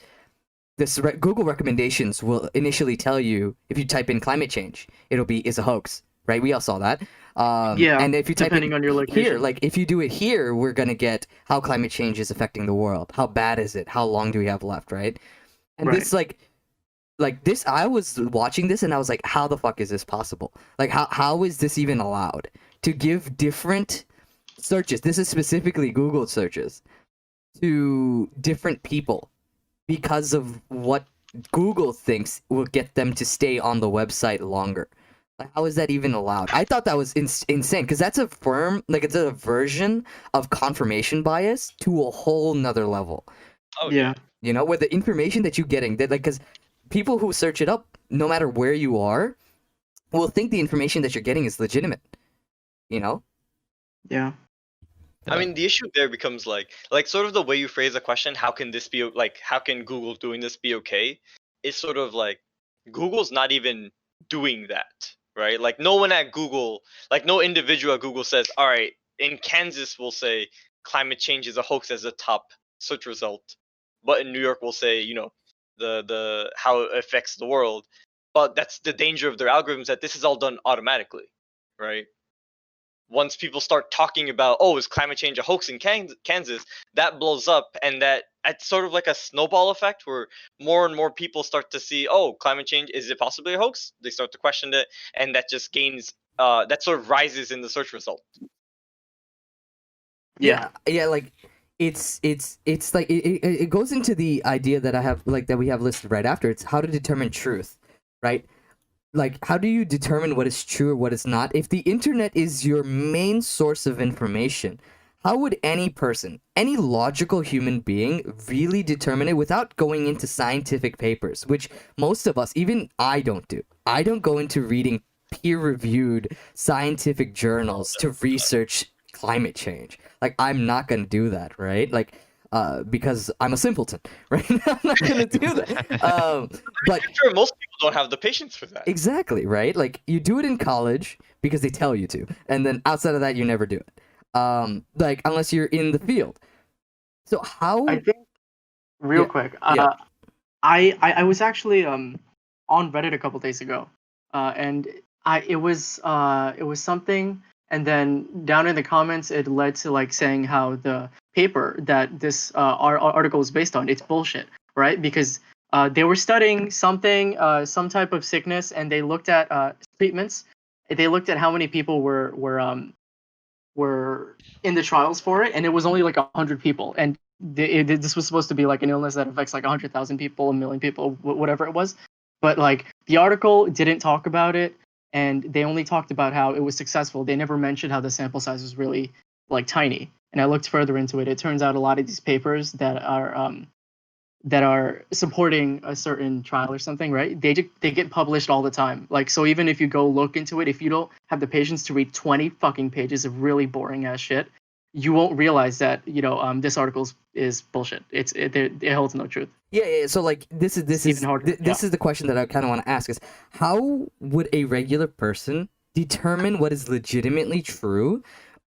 Google recommendations will initially tell you if you type in climate change, it'll be is a hoax, right? We all saw that. Yeah, And if you type depending in on your here, location. like if you do it here, we're gonna get how climate change is affecting the world. How bad is it? How long do we have left, right? And Right. this like this, I was watching this and I was like, how the fuck is this possible? Like how is this even allowed to give different searches? This is specifically Google searches to different people because of what Google thinks will get them to stay on the website longer. Like, how is that even allowed? I thought that was insane because that's a it's a version of confirmation bias to a whole nother level. Oh Yeah. You know, where the information that you're getting, that like, because people who search it up, no matter where you are, will think the information that you're getting is legitimate. You know? Yeah. I mean, the issue there becomes like sort of the way you phrase a question. How can this be like? How can Google doing this be okay? It's sort of like Google's not even doing that, right? Like no one at Google, like no individual at Google says, "All right, in Kansas we'll say climate change is a hoax as a top search result," but in New York we'll say, you know, the how it affects the world. But that's the danger of their algorithms, that this is all done automatically, right? Once people start talking about, oh, is climate change a hoax in Kansas, that blows up, and that it's sort of like a snowball effect where more and more people start to see, oh, climate change, is it possibly a hoax? They start to question it, and that just gains, that sort of rises in the search result. Yeah. Yeah, like it's like it goes into the idea that I have like that we have listed right after. It's how to determine truth, right? Like how do you determine what is true or what is not? If the internet is your main source of information, how would any person, any logical human being, really determine it without going into scientific papers, which most of us, even I don't do. I don't go into reading peer-reviewed scientific journals to research climate change. Like I'm not gonna do that, right? Like because I'm a simpleton, right? I'm not gonna do that. But I'm sure most people don't have the patience for that. exactly, right? Like you do it in college because they tell you to, and then outside of that, you never do it. Like unless you're in the field. So how? I think real Yeah, quick. yeah. I was actually on Reddit a couple days ago, and it was something, and then down in the comments it led to like saying how the paper that this article is based on, it's bullshit, right? Because they were studying something, some type of sickness, and they looked at treatments. They looked at how many people were in the trials for it, and it was only like 100 people, and this was supposed to be like an illness that affects like 100,000 people, a million people, whatever it was. But like the article didn't talk about it, and they only talked about how it was successful. They never mentioned how the sample size was really like tiny. And I looked further into it. It turns out a lot of these papers that are supporting a certain trial or something, right? They get published all the time. Like, so even if you go look into it, if you don't have the patience to read 20 fucking pages of really boring ass shit, you won't realize that this article is bullshit. It holds no truth. Yeah. So like this It's even harder. this is the question that I kind of want to ask is how would a regular person determine what is legitimately true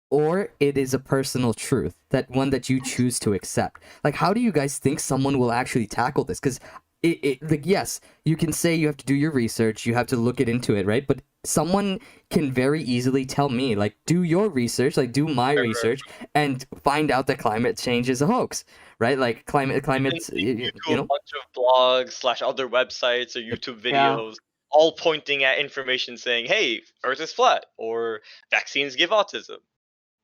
or it is a personal truth, that one that you choose to accept? Like how do you guys think someone will actually tackle this? Because it like yes, you can say you have to do your research, you have to look it into it, right? But someone can very easily tell me, like, do your research, like, do my research, and find out that climate change is a hoax, right? Like, climate's, You you to a know, bunch of blogs / other websites or YouTube Yeah. videos, all pointing at information saying, "Hey, Earth is flat," or "Vaccines give autism,"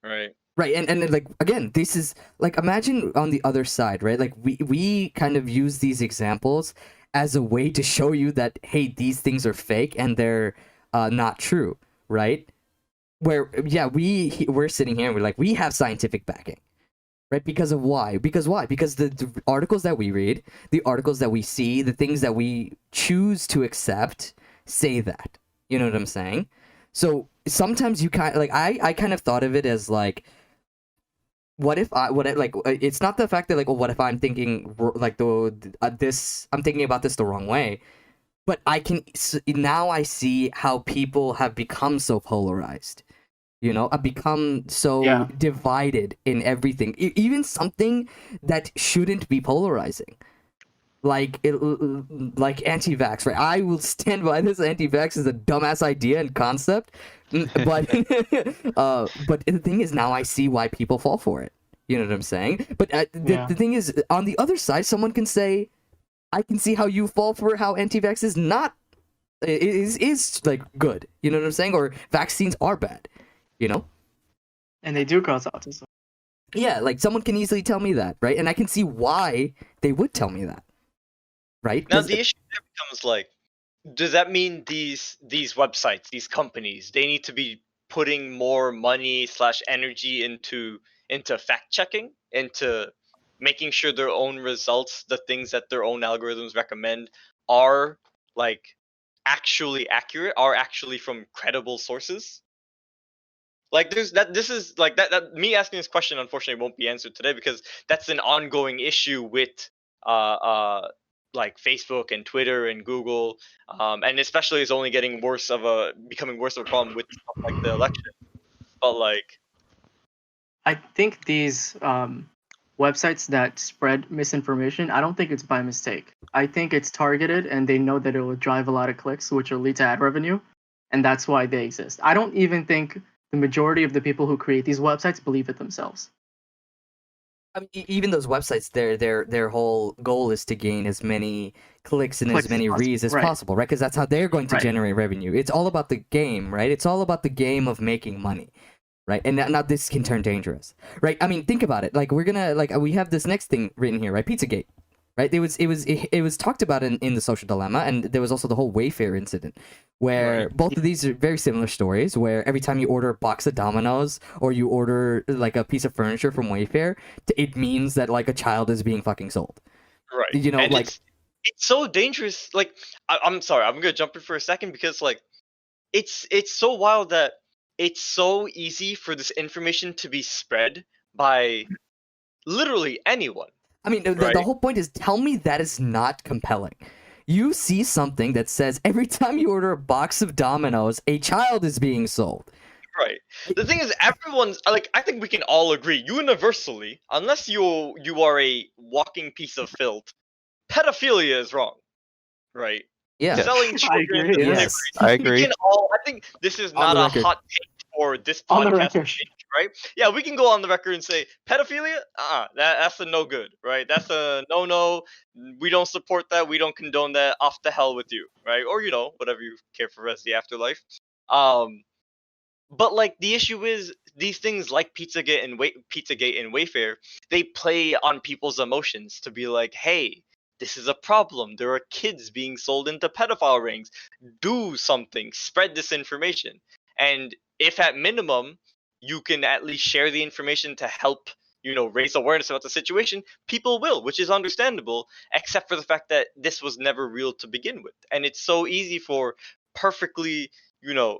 right? right, and then, like, again, this is like, imagine on the other side, right? Like, we kind of use these examples as a way to show you that, hey, these things are fake and they're not true, right? Where, yeah, we're sitting here and we're like, we have scientific backing, right? Because of why? Because why? Because the articles that we read, the articles that we see, the things that we choose to accept say that. You know what I'm saying? So sometimes you kind of, like, I kind of thought of it as like, it's not the fact that, like, oh, what if I'm thinking like I'm thinking about this the wrong way, but now I see how people have become so polarized. You know, I've become so Yeah. divided in everything, even something that shouldn't be polarizing, like like anti-vax, right? I will stand by this. Anti-vax is a dumbass idea and concept, but but the thing is, now I see why people fall for it. You know what I'm saying? But Yeah. the thing is, on the other side, someone can say, I can see how you fall for how anti-vax is not is like good. You know what I'm saying? Or vaccines are bad. You know? And they do cause autism. Yeah, like, someone can easily tell me that, right? And I can see why they would tell me that, right? Now 'Cause- the issue there becomes like, does that mean these websites, these companies, they need to be putting more money / energy into fact checking, into making sure their own results, the things that their own algorithms recommend, are like actually accurate, are actually from credible sources? Like, this is like that me asking this question unfortunately won't be answered today, because that's an ongoing issue with uh uh like Facebook and Twitter and Google, and especially is only becoming worse of a problem with stuff like the election. But like, I think these websites that spread misinformation, I don't think it's by mistake. I think it's targeted and they know that it will drive a lot of clicks, which will lead to ad revenue. And that's why they exist. I don't even think the majority of the people who create these websites believe it themselves. I mean, even those websites, their whole goal is to gain as many clicks and Clicks as many as possible, reads as right. possible, right? Because that's how they're going to Right. generate revenue. It's all about the game, right? It's all about the game of making money, right? And now this can turn dangerous, right? I mean, think about it. Like, we have this next thing written here, right? Pizzagate, right? It was talked about in the Social Dilemma, and there was also the whole Wayfair incident, where Right. both of these are very similar stories. Where every time you order a box of Domino's or you order like a piece of furniture from Wayfair, it means that, like, a child is being fucking sold. right. You know, And like, it's so dangerous. Like, I'm sorry, I'm gonna jump in for a second, because like, it's so wild that it's so easy for this information to be spread by literally anyone. I mean, the Right. whole point is, tell me that is not compelling. You see something that says every time you order a box of Domino's, a child is being sold. Right. The thing is, everyone's like, I think we can all agree universally, unless you are a walking piece of filth, pedophilia is wrong. Right. Yeah. Yes. Selling I children agree, to yes. slavery. I We agree. can all. I think this is On not the a record. hot take for this On the podcast record. page, right? Yeah, we can go on the record and say pedophilia. That's a no good, right? That's a no. We don't support that. We don't condone that. Off the hell with you, right? Or whatever you care for the rest of the afterlife. But like, the issue is, these things like Pizzagate and Wayfair, they play on people's emotions to be like, hey, this is a problem. There are kids being sold into pedophile rings. Do something. Spread this information. And if at minimum you can at least share the information to help, raise awareness about the situation, people will, which is understandable, except for the fact that this was never real to begin with. And it's so easy for perfectly,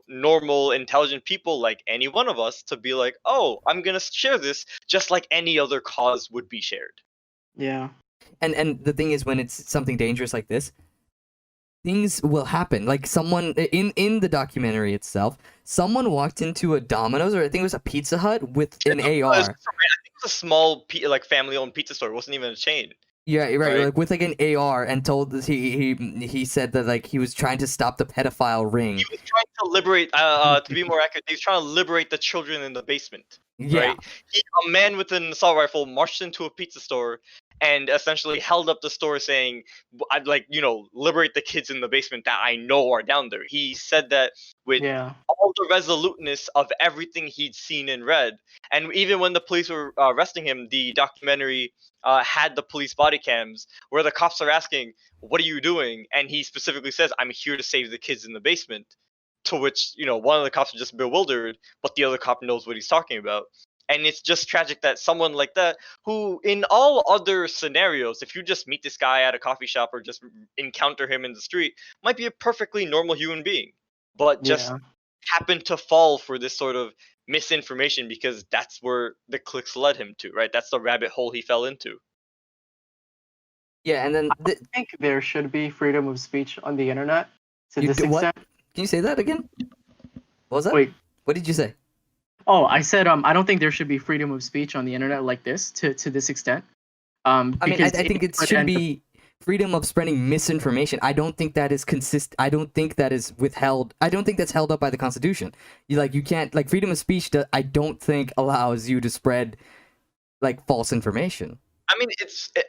normal, intelligent people like any one of us to be like, oh, I'm going to share this just like any other cause would be shared. Yeah. And the thing is, when it's something dangerous like this, things will happen. Like, someone in the documentary itself, someone walked into a Domino's, or I think it was a Pizza Hut, with an I think AR. it was a small, like, family-owned pizza store. It wasn't even a chain. Yeah, right, Right. like, with like an AR, and told he said that, like, he was trying to stop the pedophile ring. He was trying to liberate. To be more accurate, he was trying to liberate the children in the basement. Yeah. Right? A man with an assault rifle marched into a pizza store and essentially held up the store saying, "I'd like, liberate the kids in the basement that I know are down there." He said that with Yeah. all the resoluteness of everything he'd seen and read. And even when the police were arresting him, the documentary had the police body cams where the cops are asking, "What are you doing?" And he specifically says, "I'm here to save the kids in the basement." To which, one of the cops is just bewildered, but the other cop knows what he's talking about. And it's just tragic that someone like that, who in all other scenarios, if you just meet this guy at a coffee shop or just encounter him in the street, might be a perfectly normal human being, but just Yeah. happened to fall for this sort of misinformation because that's where the clicks led him to, right? That's the rabbit hole he fell into. Yeah, and then I think there should be freedom of speech on the internet to this what? extent. Can you say that again? What was that? Wait. What did you say? Oh, I said I don't think there should be freedom of speech on the internet like this to this extent. I mean, I Because think it could should end up- be freedom of spreading misinformation. I don't think that is I don't think that is withheld. I don't think that's held up by the Constitution. You can't freedom of speech. I don't think allows you to spread false information. I mean,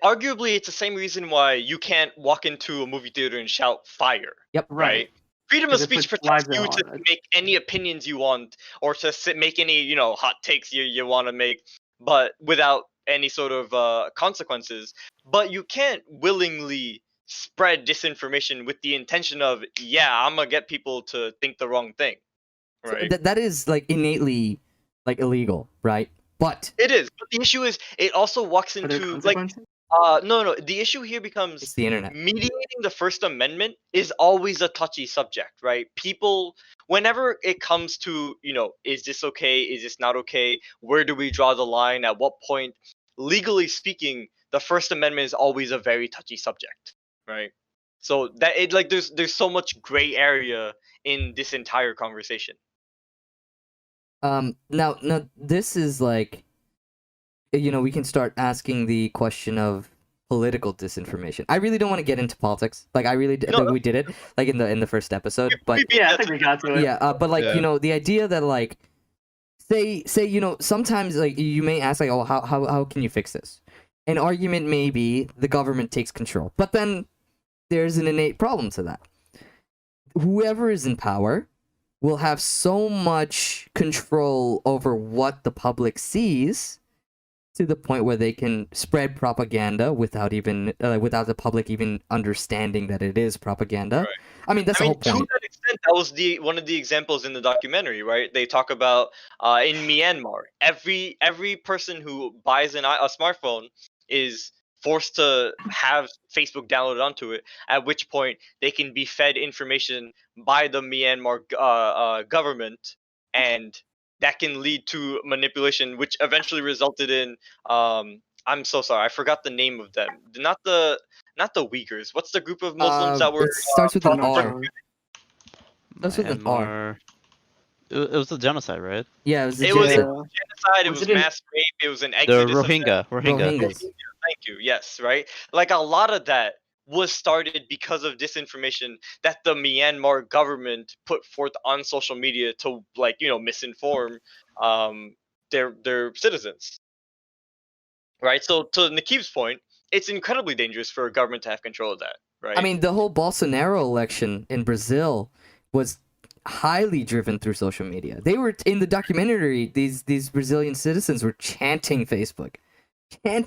arguably it's the same reason why you can't walk into a movie theater and shout fire. Yep. Right. Freedom of 'Cause it speech puts protects lives you on to it. make any opinions you want or to make any hot takes you want to make, but without any sort of consequences. But you can't willingly spread disinformation with the intention of I'm gonna get people to think the wrong thing, right? So that is innately illegal, right? But It is. But the issue is it also walks Are there into consequences? no. The issue here becomes it's the internet. mediating the First Amendment is always a touchy subject, right? People, whenever it comes to, is this okay? Is this not okay? Where do we draw the line? At what point? Legally speaking, the First Amendment is always a very touchy subject, right? So that there's so much gray area in this entire conversation. Now this is we can start asking the question of political disinformation. I really don't want to get into politics. I really we did it in the first episode, but Yeah, I think we got to it. yeah, but the idea that say sometimes you may ask oh how can you fix this? An argument may be the government takes control, but then there's an innate problem to that. Whoever is in power will have so much control over what the public sees to the point where they can spread propaganda without the public even understanding that it is propaganda. Right. I mean, that's the whole point. To that extent, that was one of the examples in the documentary, right? They talk about in Myanmar, every person who buys a smartphone is forced to have Facebook downloaded onto it, at which point they can be fed information by the Myanmar government, and that can lead to manipulation, which eventually resulted in I'm so sorry, I forgot the name of them. Not the Uyghurs. What's the group of Muslims that were? It starts with an I'm not R. sure. That's with an R. Myanmar. It was a genocide, right? Yeah, it was. It was genocide. genocide. It Was was it in- mass rape. It was an The exodus. of Rohingya. Rohingyas. Thank you. Yes, right. A lot of that was started because of disinformation that the Myanmar government put forth on social media to misinform their citizens. Right. So to Nikib's point, it's incredibly dangerous for a government to have control of that. Right. I mean, the whole Bolsonaro election in Brazil was highly driven through social media. They were in the documentary. These Brazilian citizens were chanting Facebook. I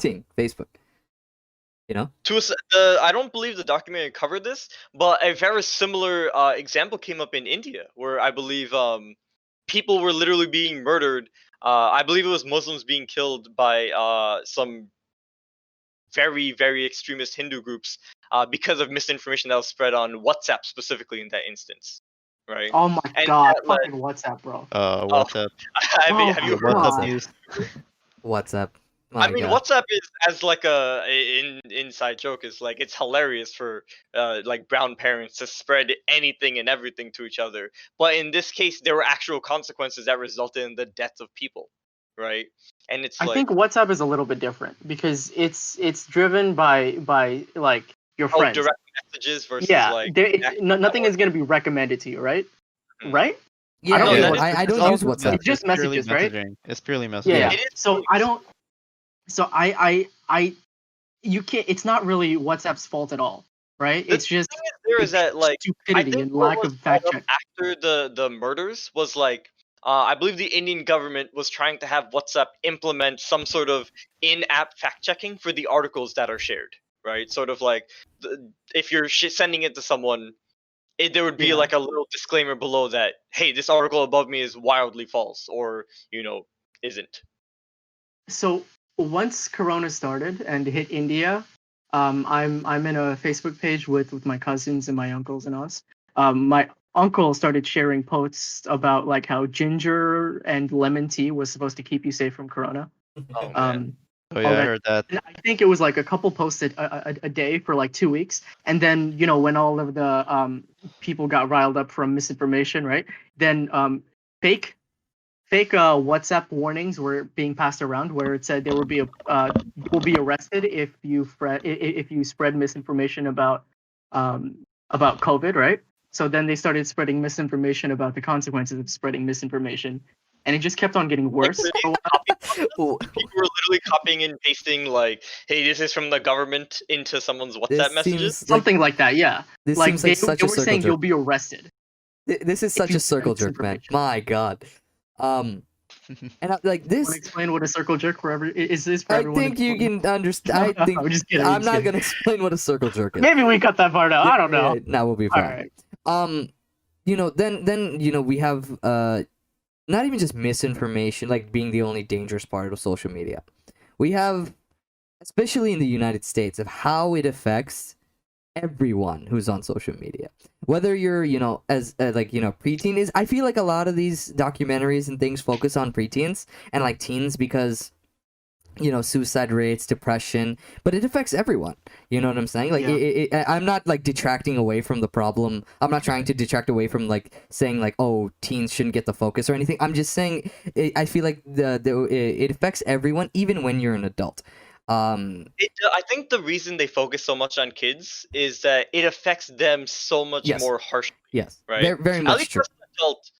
don't believe the documentary covered this, but a very similar example came up in India, where I believe people were literally being murdered. I believe it was Muslims being killed by some very, very extremist Hindu groups because of misinformation that was spread on WhatsApp specifically in that instance. Right? Oh my And god, that led- fucking WhatsApp, bro. WhatsApp. have you heard? WhatsApp God. news. WhatsApp. I mean, God. WhatsApp is as an inside joke is it's hilarious for brown parents to spread anything and everything to each other. But in this case, there were actual consequences that resulted in the deaths of people, right? And it's I think WhatsApp is a little bit different because it's driven by your friends. direct messages versus Yeah, nothing network. is gonna be recommended to you, right? right? Yeah, I don't use I don't use WhatsApp. It's just purely messages, right? messaging. It's purely messaging. Yeah. It is So really I don't. So I you can't. It's not really WhatsApp's fault at all, right? The It's just thing is there is that like I stupidity think and what lack was of brought fact up check. after the murders was like I believe the Indian government was trying to have WhatsApp implement some sort of in-app fact checking for the articles that are shared, right? Sort of like if you're sending it to someone, there would be Yeah. like a little disclaimer below that, hey, this article above me is wildly false, or isn't. So once Corona started and hit India, I'm in a Facebook page with my cousins and my uncles and aunts. My uncle started sharing posts about like how ginger and lemon tea was supposed to keep you safe from Corona. Oh man. Oh All yeah, I that. heard that. And I think it was like a couple posted a day for like 2 weeks, and then when all of the people got riled up from misinformation, right? Then fake WhatsApp warnings were being passed around where it said there will be will be arrested if you spread misinformation about COVID, right? So then they started spreading misinformation about the consequences of spreading misinformation, and it just kept on getting Like, worse. were these people were literally copying and pasting like, hey, this is from the government into someone's WhatsApp This messages? seems like Something like that, yeah. this Like seems like such they a were circle saying you'll jerk. be arrested. This is such you a circle spread jerk, man. misinformation. My God. And like Want this, to explain what a circle jerk for is this for I everyone? think you can understand. I think I'm just kidding. I'm not gonna explain what a circle jerk is. Maybe we cut that part out. I don't know. That will be All fine. right. Then we have not even just misinformation like being the only dangerous part of social media. We have, especially in the United States, of how it affects everyone who's on social media. Whether you're, as preteen is, I feel like a lot of these documentaries and things focus on preteens and like teens because suicide rates, depression, but it affects everyone. You know what I'm saying? Like, Yeah. I'm not like detracting away from the problem. I'm not trying to detract away from like saying like, oh, teens shouldn't get the focus or anything. I'm just saying I feel like it affects everyone, even when you're an adult. I think the reason they focus so much on kids is that it affects them so much Yes. more harshly. Yes, Right? very, very At much least true. as an adult,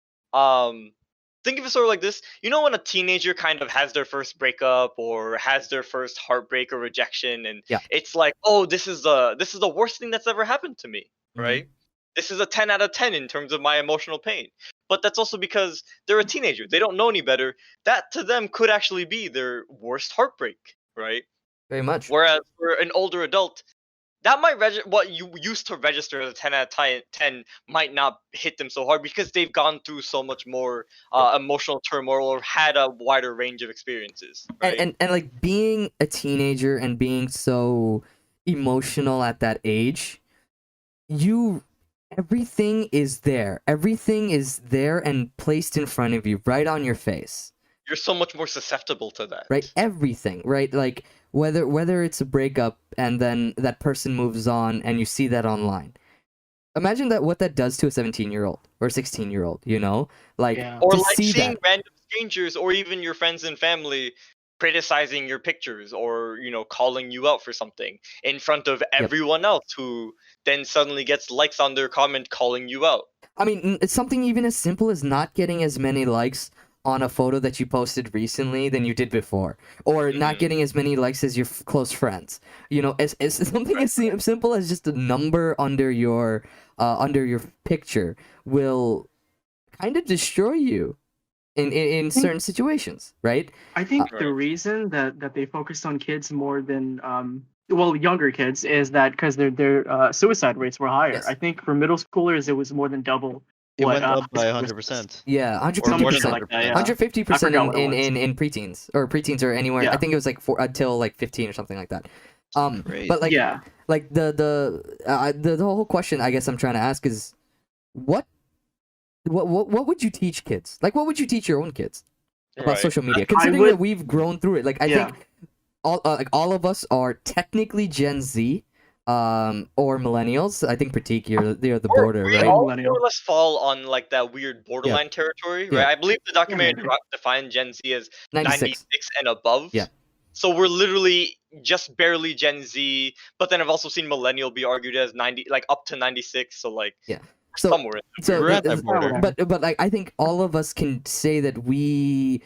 think of it sort of like this. You know when a teenager kind of has their first breakup or has their first heartbreak or rejection, and Yeah. it's like, oh, this is the worst thing that's ever happened to me, Mhm. right? This is a 10 out of 10 in terms of my emotional pain. But that's also because they're a teenager. They don't know any better. That to them could actually be their worst heartbreak, right? Very much. Whereas for an older adult, that might what you used to register as a 10 out of 10 might not hit them so hard because they've gone through so much more emotional turmoil or had a wider range of experiences, right? And like being a teenager and being so emotional at that age, everything is there. Everything is there and placed in front of you, right on your face. You're so much more susceptible to that. Right? Everything, right? Like whether it's a breakup and then that person moves on and you see that online. Imagine what that does to a 17-year-old or 16-year-old, Like Yeah. Or to like see seeing that. random strangers or even your friends and family criticizing your pictures or calling you out for something in front of everyone else who then suddenly gets likes on their comment calling you out. I mean, it's something even as simple as not getting as many likes on a photo that you posted recently than you did before, or not getting as many likes as your close friends. As something as simple as just a number under your picture will kind of destroy you in certain situations, right? I think Right. the reason that they focused on kids more than younger kids is that because their suicide rates were higher. Yes. I think for middle schoolers it was more than double. It what, went up by high schoolers 100%. Yeah, Or more than 150%. like that, yeah. 150% I forgot what it was. in preteens or anywhere. Yeah. I think it was like until like 15 or something like that. Crazy. But like Yeah. like the whole question I guess I'm trying to ask is what would you teach kids? Like what would you teach your own kids about Right. social media? Considering that we've grown through it, like I think all of us are technically Gen Z, or millennials. I think Pratik, you're the border, We right? all Millennial. more or less fall on like that weird borderline territory, right? Yeah. I believe the documentary maybe. defined Gen Z as 96. 96 and above. Yeah. So we're literally just barely Gen Z, but then I've also seen millennial be argued as 90, like up to 96. So like, Yeah. So- somewhere. So, We're at that is- border. but like I think all of us can say that we,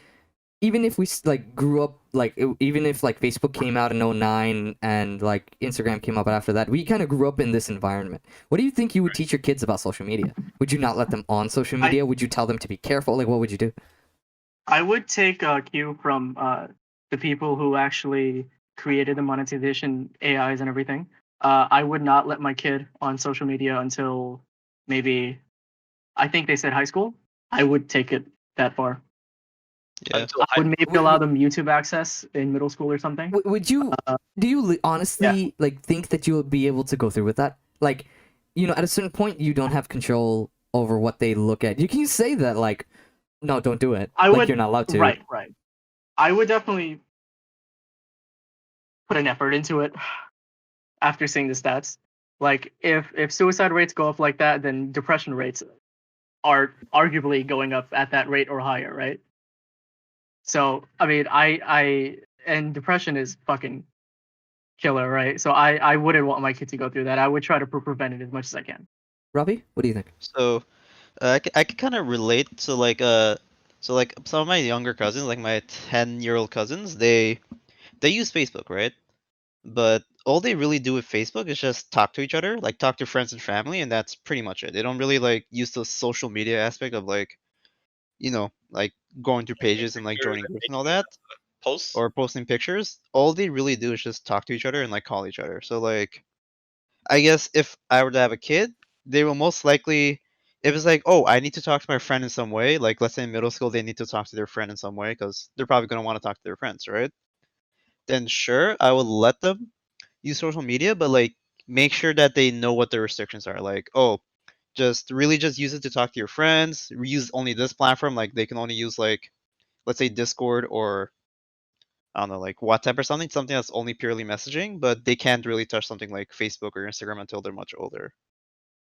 even if we like grew up like even if like Facebook came out in 09 and like Instagram came up after that, we kind of grew up in this environment. What do you think you would teach your kids about social media? Would you not let them on social media? Would you tell them to be careful? Like, what would you do? I would take a cue from the people who actually created the monetization AIs and everything. I would not let my kid on social media until maybe, I think they said high school. I would take it that far. Yeah. Until I would maybe Would- allow them YouTube access in middle school or something. Would you? Do you honestly like think that you would be able to go through with that? Like, you know, at a certain point, you don't have control over what they look at. You can say that like, no, don't do it. I Like would- you're not allowed to. Right. I would definitely put an effort into it after seeing the stats. Like if suicide rates go up like that, then depression rates are arguably going up at that rate or higher, right? So I mean, I and depression is fucking killer, right? So I wouldn't want my kid to go through that. I would try to prevent it as much as I can. Robbie, what do you think? So, I could kind of relate to like so like some of my younger cousins, like my 10-year-old cousins, they use Facebook, right? But all they really do with Facebook is just talk to each other, like talk to friends and family, and that's pretty much it. They don't really like use the social media aspect of like, you know, like going through pages and like joining groups and all that, Posts. or posting pictures. All they really do is just talk to each other and like call each other. So like, I guess if I were to have a kid, they will most likely, if it's like, oh, I need to talk to my friend in some way, like let's say in middle school they need to talk to their friend in some way because they're probably going to want to talk to their friends, right? Then sure, I will let them use social media, but like make sure that they know what the restrictions are. Like, oh, just really just use it to talk to your friends. Use only this platform. Like they can only use like, let's say Discord or I don't know, like WhatsApp or something that's only purely messaging, but they can't really touch something like Facebook or Instagram until they're much older.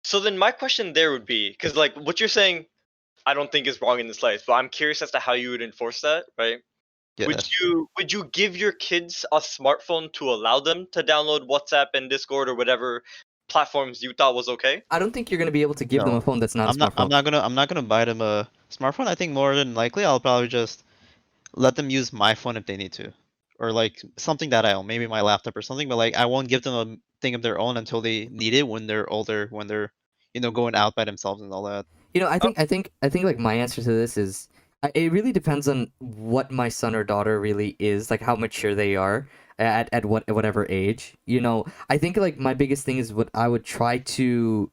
So then my question there would be, because like what you're saying, I don't think is wrong in the slightest, but I'm curious as to how you would enforce that, right? Yeah. Would you give your kids a smartphone to allow them to download WhatsApp and Discord or whatever platforms you thought was okay? I don't think you're gonna be able to give them No. a phone that's not I'm a not. smartphone. I'm not gonna buy them a smartphone. I think more than likely I'll probably just let them use my phone if they need to, or like something that I own, maybe my laptop or something. But like I won't give them a thing of their own until they need it when they're older, when they're going out by themselves and all that. You know, I think like my answer to this is it really depends on what my son or daughter really is, like how mature they are at whatever age. You know, I think like my biggest thing is what I would try to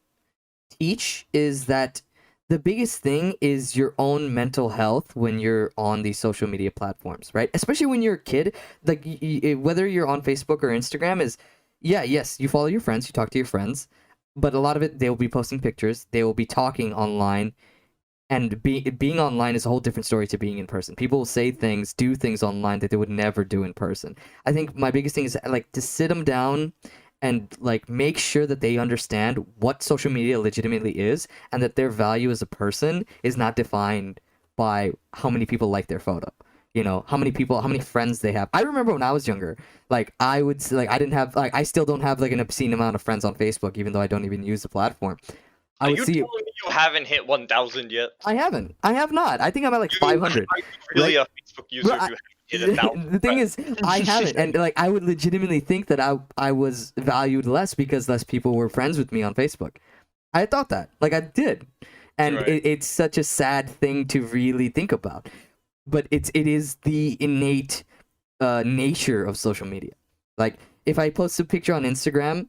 teach is that the biggest thing is your own mental health when you're on these social media platforms, right? Especially when you're a kid, like whether you're on Facebook or Instagram is, yes, you follow your friends, you talk to your friends, but a lot of it, they will be posting pictures, they will be talking online, and being online is a whole different story to being in person. People will say things, do things online that they would never do in person. I think my biggest thing is like to sit them down and like make sure that they understand what social media legitimately is and that their value as a person is not defined by how many people like their photo. You know, how many friends they have. I remember when I was younger, like I would like I didn't have like I still don't have like an obscene amount of friends on Facebook, even though I don't even use the platform. I Are would you see. telling me you haven't hit 1,000 yet? I haven't. I have not. I think I'm at like 500. Are you really a Facebook user Bro, if you haven't hit 1,000? The thing is, I haven't, and like I would legitimately think that I was valued less because less people were friends with me on Facebook. I thought that, like I did, and Right. it's such a sad thing to really think about, but it is the innate nature of social media. Like if I post a picture on Instagram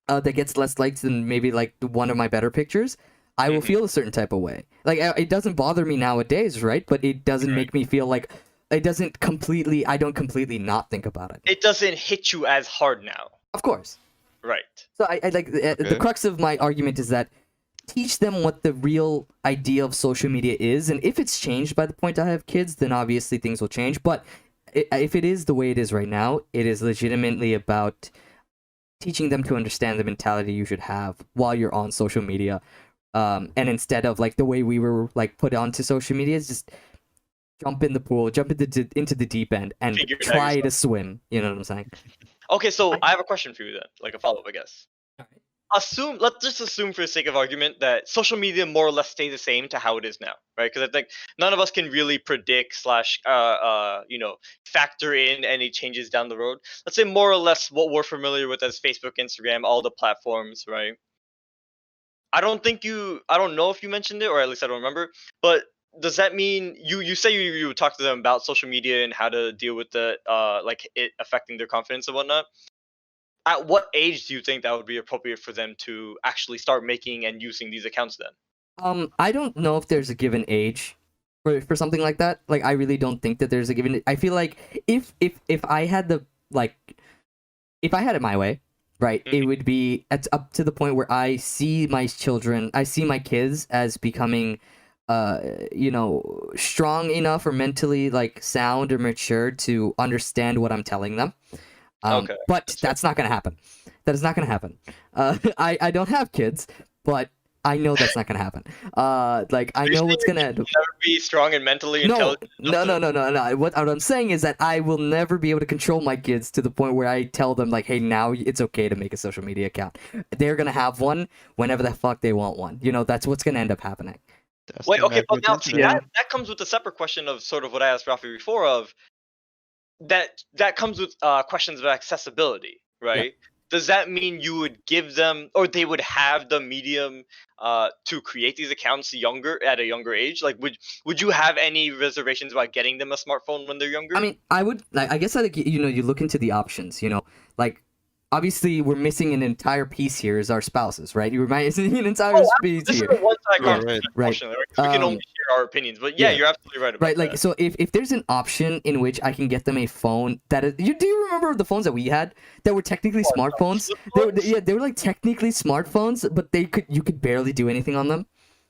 that gets less likes than maybe like one of my better pictures, I will Mhm. feel a certain type of way. Like it doesn't bother me nowadays, right? But it doesn't Right. make me feel like I don't completely not think about it. It doesn't hit you as hard now. Of course. Right. So I like the Okay. crux of my argument is that teach them what the real idea of social media is, and if it's changed by the point I have kids, then obviously things will change. But if it is the way it is right now, it is legitimately about teaching them to understand the mentality you should have while you're on social media, and instead of like the way we were like put onto social media is just jump in the pool, jump into the deep end, and Figure it out try to swim. You know what I'm saying? Okay, so I have a question for you then, like a follow-up, I guess. let's just assume for the sake of argument that social media more or less stays the same to how it is now, right? Because I think none of us can really predict slash factor in any changes down the road. Let's say more or less what we're familiar with as Facebook, Instagram, all the platforms, right? I don't know if you mentioned it, or at least I don't remember, but does that mean you say you would talk to them about social media and how to deal with the like it affecting their confidence and whatnot? At what age do you think that would be appropriate for them to actually start making and using these accounts then? I don't know if there's a given age for something like that. Like, I really don't think that there's a given. I feel like if I had the like, if I had it my way, right, it would be up to the point where I see my children, I see my kids as becoming, strong enough or mentally like sound or mature to understand what I'm telling them. Okay, But that's not gonna happen. That is not gonna happen. I don't have kids, but I know that's not gonna happen. Like, I know what's gonna end. Never be strong and mentally No, intelligent. no. What I'm saying is that I will never be able to control my kids to the point where I tell them like, hey, now it's okay to make a social media account. They're gonna have one whenever the fuck they want one. That's what's gonna end up happening. Wait, okay, but now see, that comes with a separate question of sort of what I asked Rafi before of that comes with questions of accessibility, right? Yeah. Does that mean you would give them, or they would have the medium to create these accounts at a younger age? Like, would you have any reservations about getting them a smartphone when they're younger? I mean, I would. I guess you look into the options. Like, obviously we're missing an entire piece here is our spouses, right? You're missing an entire piece this here. Is a one-side right. Right. We can only share our opinions, but yeah, you're absolutely right about that. Like, so if there's an option in which I can get them a phone that is, do you remember the phones that we had that were technically smartphones? They were like technically smartphones, but you could barely do anything on them.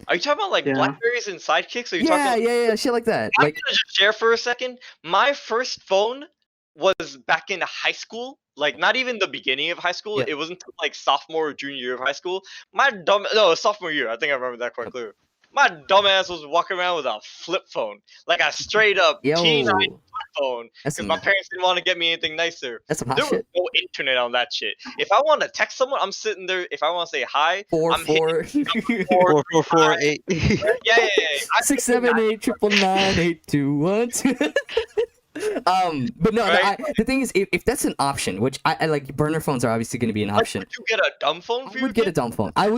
Are you talking about like Blackberries and Sidekicks? Are you talking yeah, shit like that. I'm gonna just share for a second. My first phone was back in high school. Like, not even the beginning of high school. It wasn't until like sophomore or junior year of high school. Sophomore year. I think I remember that quite clear. My dumbass was walking around with a flip phone, like a straight up T9 flip phone, because my parents didn't want to get me anything nicer. That's some hot there was shit. no internet on that shit. If I want to text someone, I'm sitting there. If I want to say hi, I'm hitting 4448. Yeah. 678 999 821. But no, Right? the thing is, if that's an option, which I like, burner phones are obviously going to be an option. Would you get a dumb phone for I would get a dumb phone. I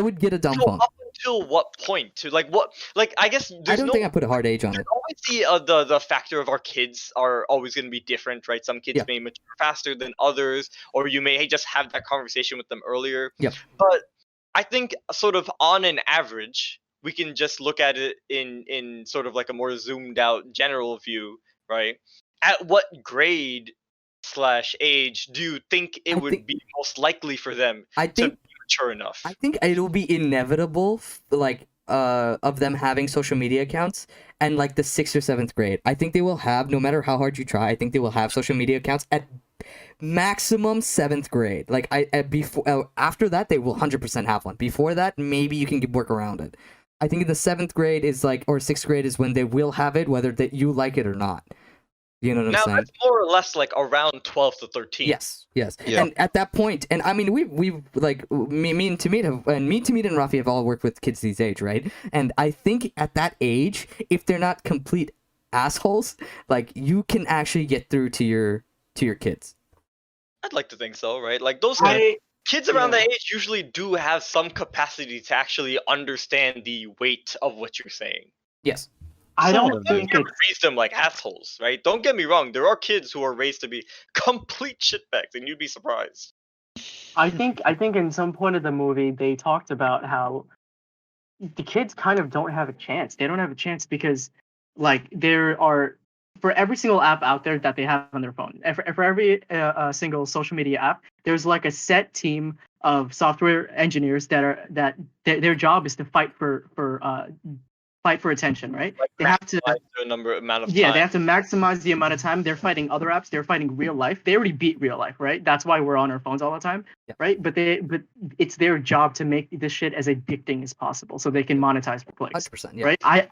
would get a dumb phone. Up until what point? To like what? Like, I guess I don't think I put a hard age on it. Always the factor of our kids are always going to be different, right? Some kids may mature faster than others, or you may just have that conversation with them earlier. Yeah. But I think sort of on an average, we can just look at it in sort of like a more zoomed out general view, right? At what grade / age do you think it would be most likely for them to be mature enough? I think it'll be inevitable, like, of them having social media accounts, and like the 6th or 7th grade. I think they will have, no matter how hard you try, I think they will have social media accounts at maximum 7th grade. Like, after that, they will 100% have one. Before that, maybe you can work around it. I think in the 7th grade is like, or 6th grade is when they will have it, whether that you like it or not. You know what I'm saying? Now, that's more or less like around 12 to 13. Yes. Yeah. And at that point, and I mean, we've like, me and Tamid and Rafi have all worked with kids these age, right? And I think at that age, if they're not complete assholes, like, you can actually get through to your kids. I'd like to think so, right? Like, those kids around that age usually do have some capacity to actually understand the weight of what you're saying. Yes. I don't think you raise them like assholes, right? Don't get me wrong. There are kids who are raised to be complete shitbags, and you'd be surprised. I think in some point of the movie they talked about how the kids kind of don't have a chance. They don't have a chance because, like, there are, for every single app out there that they have on their phone, for every single social media app, there's like a set team of software engineers that their job is to fight for attention, right? Like, they have to amount of time. They have to maximize the amount of time. They're fighting other apps. They're fighting real life. They already beat real life, right? That's why we're on our phones all the time, right? But it's their job to make this shit as addicting as possible, so they can monetize for clicks. 100%, right?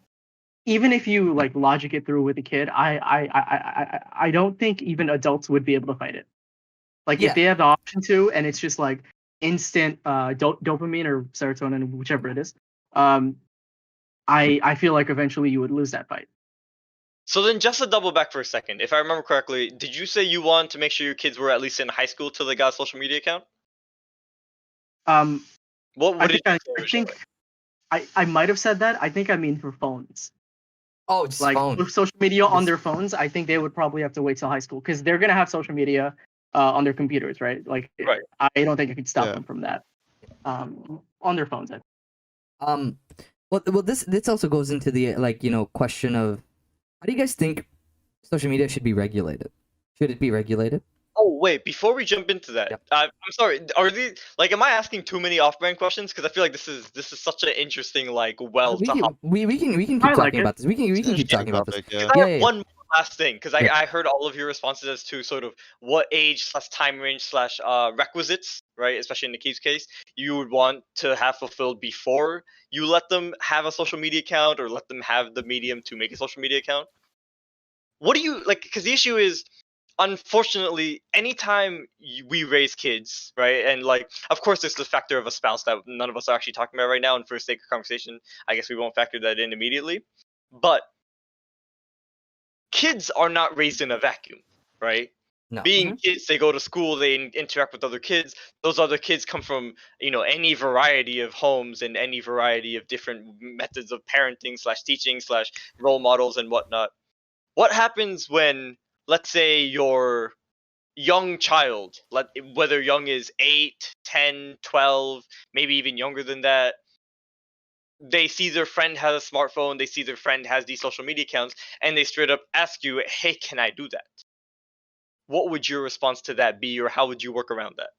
Even if you like logic it through with a kid, I don't think even adults would be able to fight it. Like, if they have the option to, and it's just like instant dopamine or serotonin, whichever it is, I feel like eventually you would lose that fight. So then, just to double back for a second, if I remember correctly, did you say you want to make sure your kids were at least in high school till they got a social media account? Um, What I did think you say? I think I might have said that. I think I mean for phones. Oh, just Like phone. with social media on Just- their phones, I think they would probably have to wait till high school because they're gonna have social media on their computers, right? Like Right. I don't think it could stop Yeah. them from that. On their phones. Um, well, this also goes into the question of how do you guys think social media should be regulated? Should it be regulated? Oh wait, before we jump into that, Yep. I'm sorry. Are these like? Am I asking too many off-brand questions? Because I feel like this is such an interesting like well we to can hop. we can I keep like talking it. about this. We can keep Interesting talking about this. topic, Because yeah. I have one more last thing. Because Yeah. I heard all of your responses as to sort of what age slash time range slash requisites, right? Especially in the Keith's case, you would want to have fulfilled before you let them have a social media account or let them have the medium to make a social media account. What do you like? Because the issue is, unfortunately, anytime we raise kids, right, and like, of course, there's the factor of a spouse that none of us are actually talking about right now. And for the sake of conversation, I guess we won't factor that in immediately. But kids are not raised in a vacuum, right? No. Being kids, they go to school, they interact with other kids. Those other kids come from any variety of homes and any variety of different methods of parenting slash teaching slash role models and whatnot. What happens when, let's say, your young child, whether young is 8, 10, 12, maybe even younger than that, they see their friend has a smartphone, they see their friend has these social media accounts, and they straight up ask you, hey, can I do that? What would your response to that be, or how would you work around that?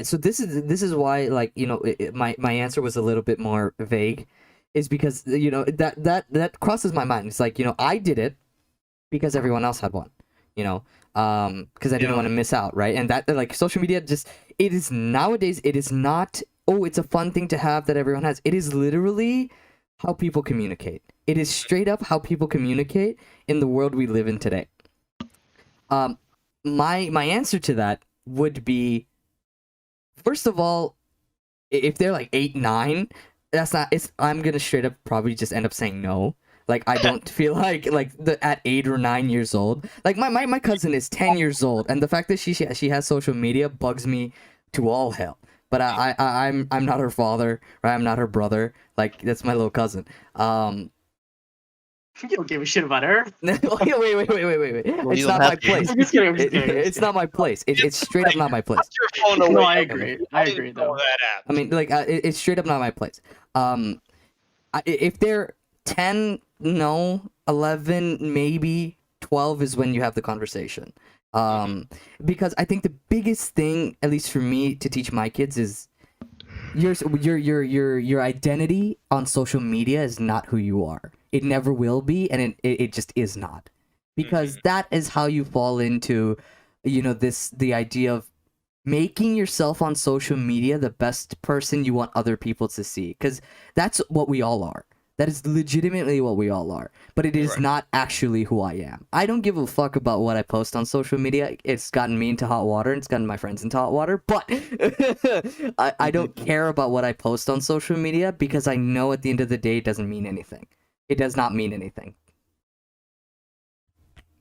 So this is why my answer was a little bit more vague, is because that crosses my mind. It's like I did it because everyone else had one, because I didn't Yeah. want to miss out, right? And that like social media it is nowadays, it is not, oh, it's a fun thing to have that everyone has. It is literally how people communicate. It is straight up how people communicate in the world we live in today. My answer to that would be, first of all, if they're like 8, 9, I'm gonna straight up probably just end up saying no. Like, I don't feel like at 8 or 9 years old. Like my cousin is 10 years old, and the fact that she has social media bugs me to all hell. But I'm not her father, right? I'm not her brother. Like, that's my little cousin. You don't give a shit about her. Wait. Well, It's you not don't my have to. place. I'm just kidding. I'm just kidding. It's not my place. It's straight up not my place. Put your phone away. No, I agree. I didn't agree know though. that app. I mean, like, it's straight up not my place. If they're 10, no, 11, maybe 12 is when you have the conversation. Because I think the biggest thing, at least for me, to teach my kids is your identity on social media is not who you are. It never will be, and it just is not. Because that is how you fall into, the idea of making yourself on social media the best person you want other people to see. Because that's what we all are. That is legitimately what we all are. But it is Right. not actually who I am. I don't give a fuck about what I post on social media. It's gotten me into hot water, and it's gotten my friends into hot water. But I don't care about what I post on social media, because I know at the end of the day it doesn't mean anything. It does not mean anything.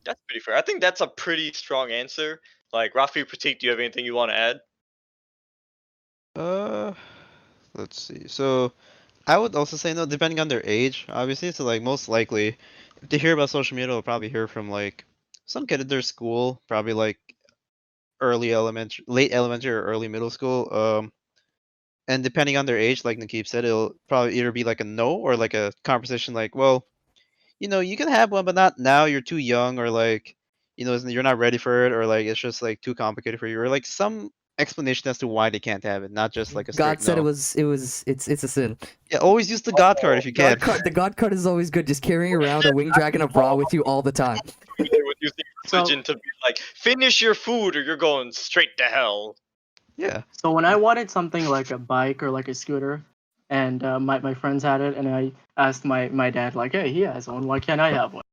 That's pretty fair. I think that's a pretty strong answer. Like, Rafi, Pratik, do you have anything you want to add? Let's see. So, I would also say no, depending on their age, obviously. So, like, most likely, if they hear about social media, they'll probably hear from like some kid at their school, probably like late elementary or early middle school. And depending on their age, like Nakeeb said, it'll probably either be like a no or like a conversation like, well, you can have one, but not now. You're too young, or like, you're not ready for it, or like it's just like too complicated for you, or like some explanation as to why they can't have it, not just like a straight God said no. it's a sin. Yeah, always use the God card if you can. The God card is always good. Just carrying around a winged dragon of Ra with you all the time. With using precision to be like, finish your food or you're going straight to hell. Yeah. So when I wanted something like a bike or like a scooter, and my friends had it, and I asked my dad like, hey, he has one, why can't I have one?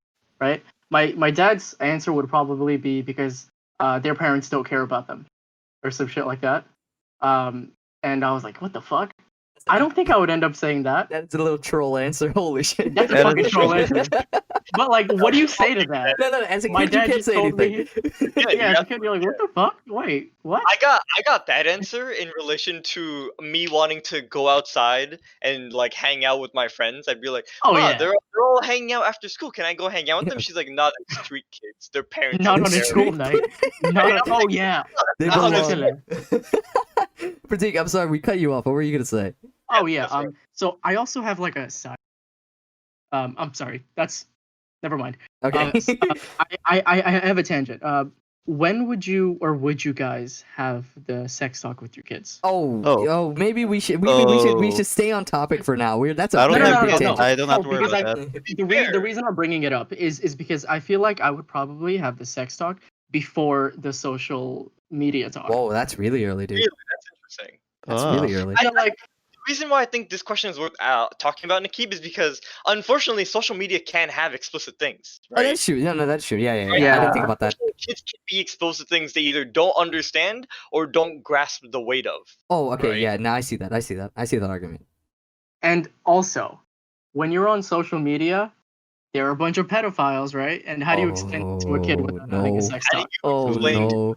Right? My dad's answer would probably be because their parents don't care about them. or some shit like that. And I was like, what the fuck? I don't think I would end up saying that. That's a little troll answer. Holy shit. That's a That is fucking a troll troll answer. But like, what do you say to that? No, as a My kid, you dad can't just say told anything. Yeah, as a kid, you're like, what the fuck? Wait, what? I got that answer in relation to me wanting to go outside and like hang out with my friends. I'd be like, Oh, "Ma, yeah. they're all hanging out after school. Can I go hang out with them?" She's like, "Not they're street kids. Their parents Not are on a there." school night. Not on, oh yeah. They Not on a belong. school. Pratik, I'm sorry, we cut you off. What were you gonna say? Oh yeah. that's right. So I also have like a side. I'm sorry. That's never mind. Okay. I have a tangent. When would you guys have the sex talk with your kids? Oh, maybe we should we should stay on topic for now. That's a I don't very have big kids. tangent. I don't have to worry because about I- that. the reason I'm bringing it up is because I feel like I would probably have the sex talk before the social media talk. Whoa, that's really early, dude. Really, that's interesting. That's Oh. really early. I feel like The reason why I think this question is worth talking about, Nikib, is because unfortunately social media can have explicit things, Oh, right? that's true. No, that's true. Yeah. I Yeah. didn't think about that. Unfortunately, kids can be exposed to things they either don't understand or don't grasp the weight of. Oh, okay. Right. Yeah. Now I see that. I see that argument. and also when you're on social media, there are a bunch of pedophiles, right? And how do you explain to a kid without having no. a sex How do talk? you Oh explain to no.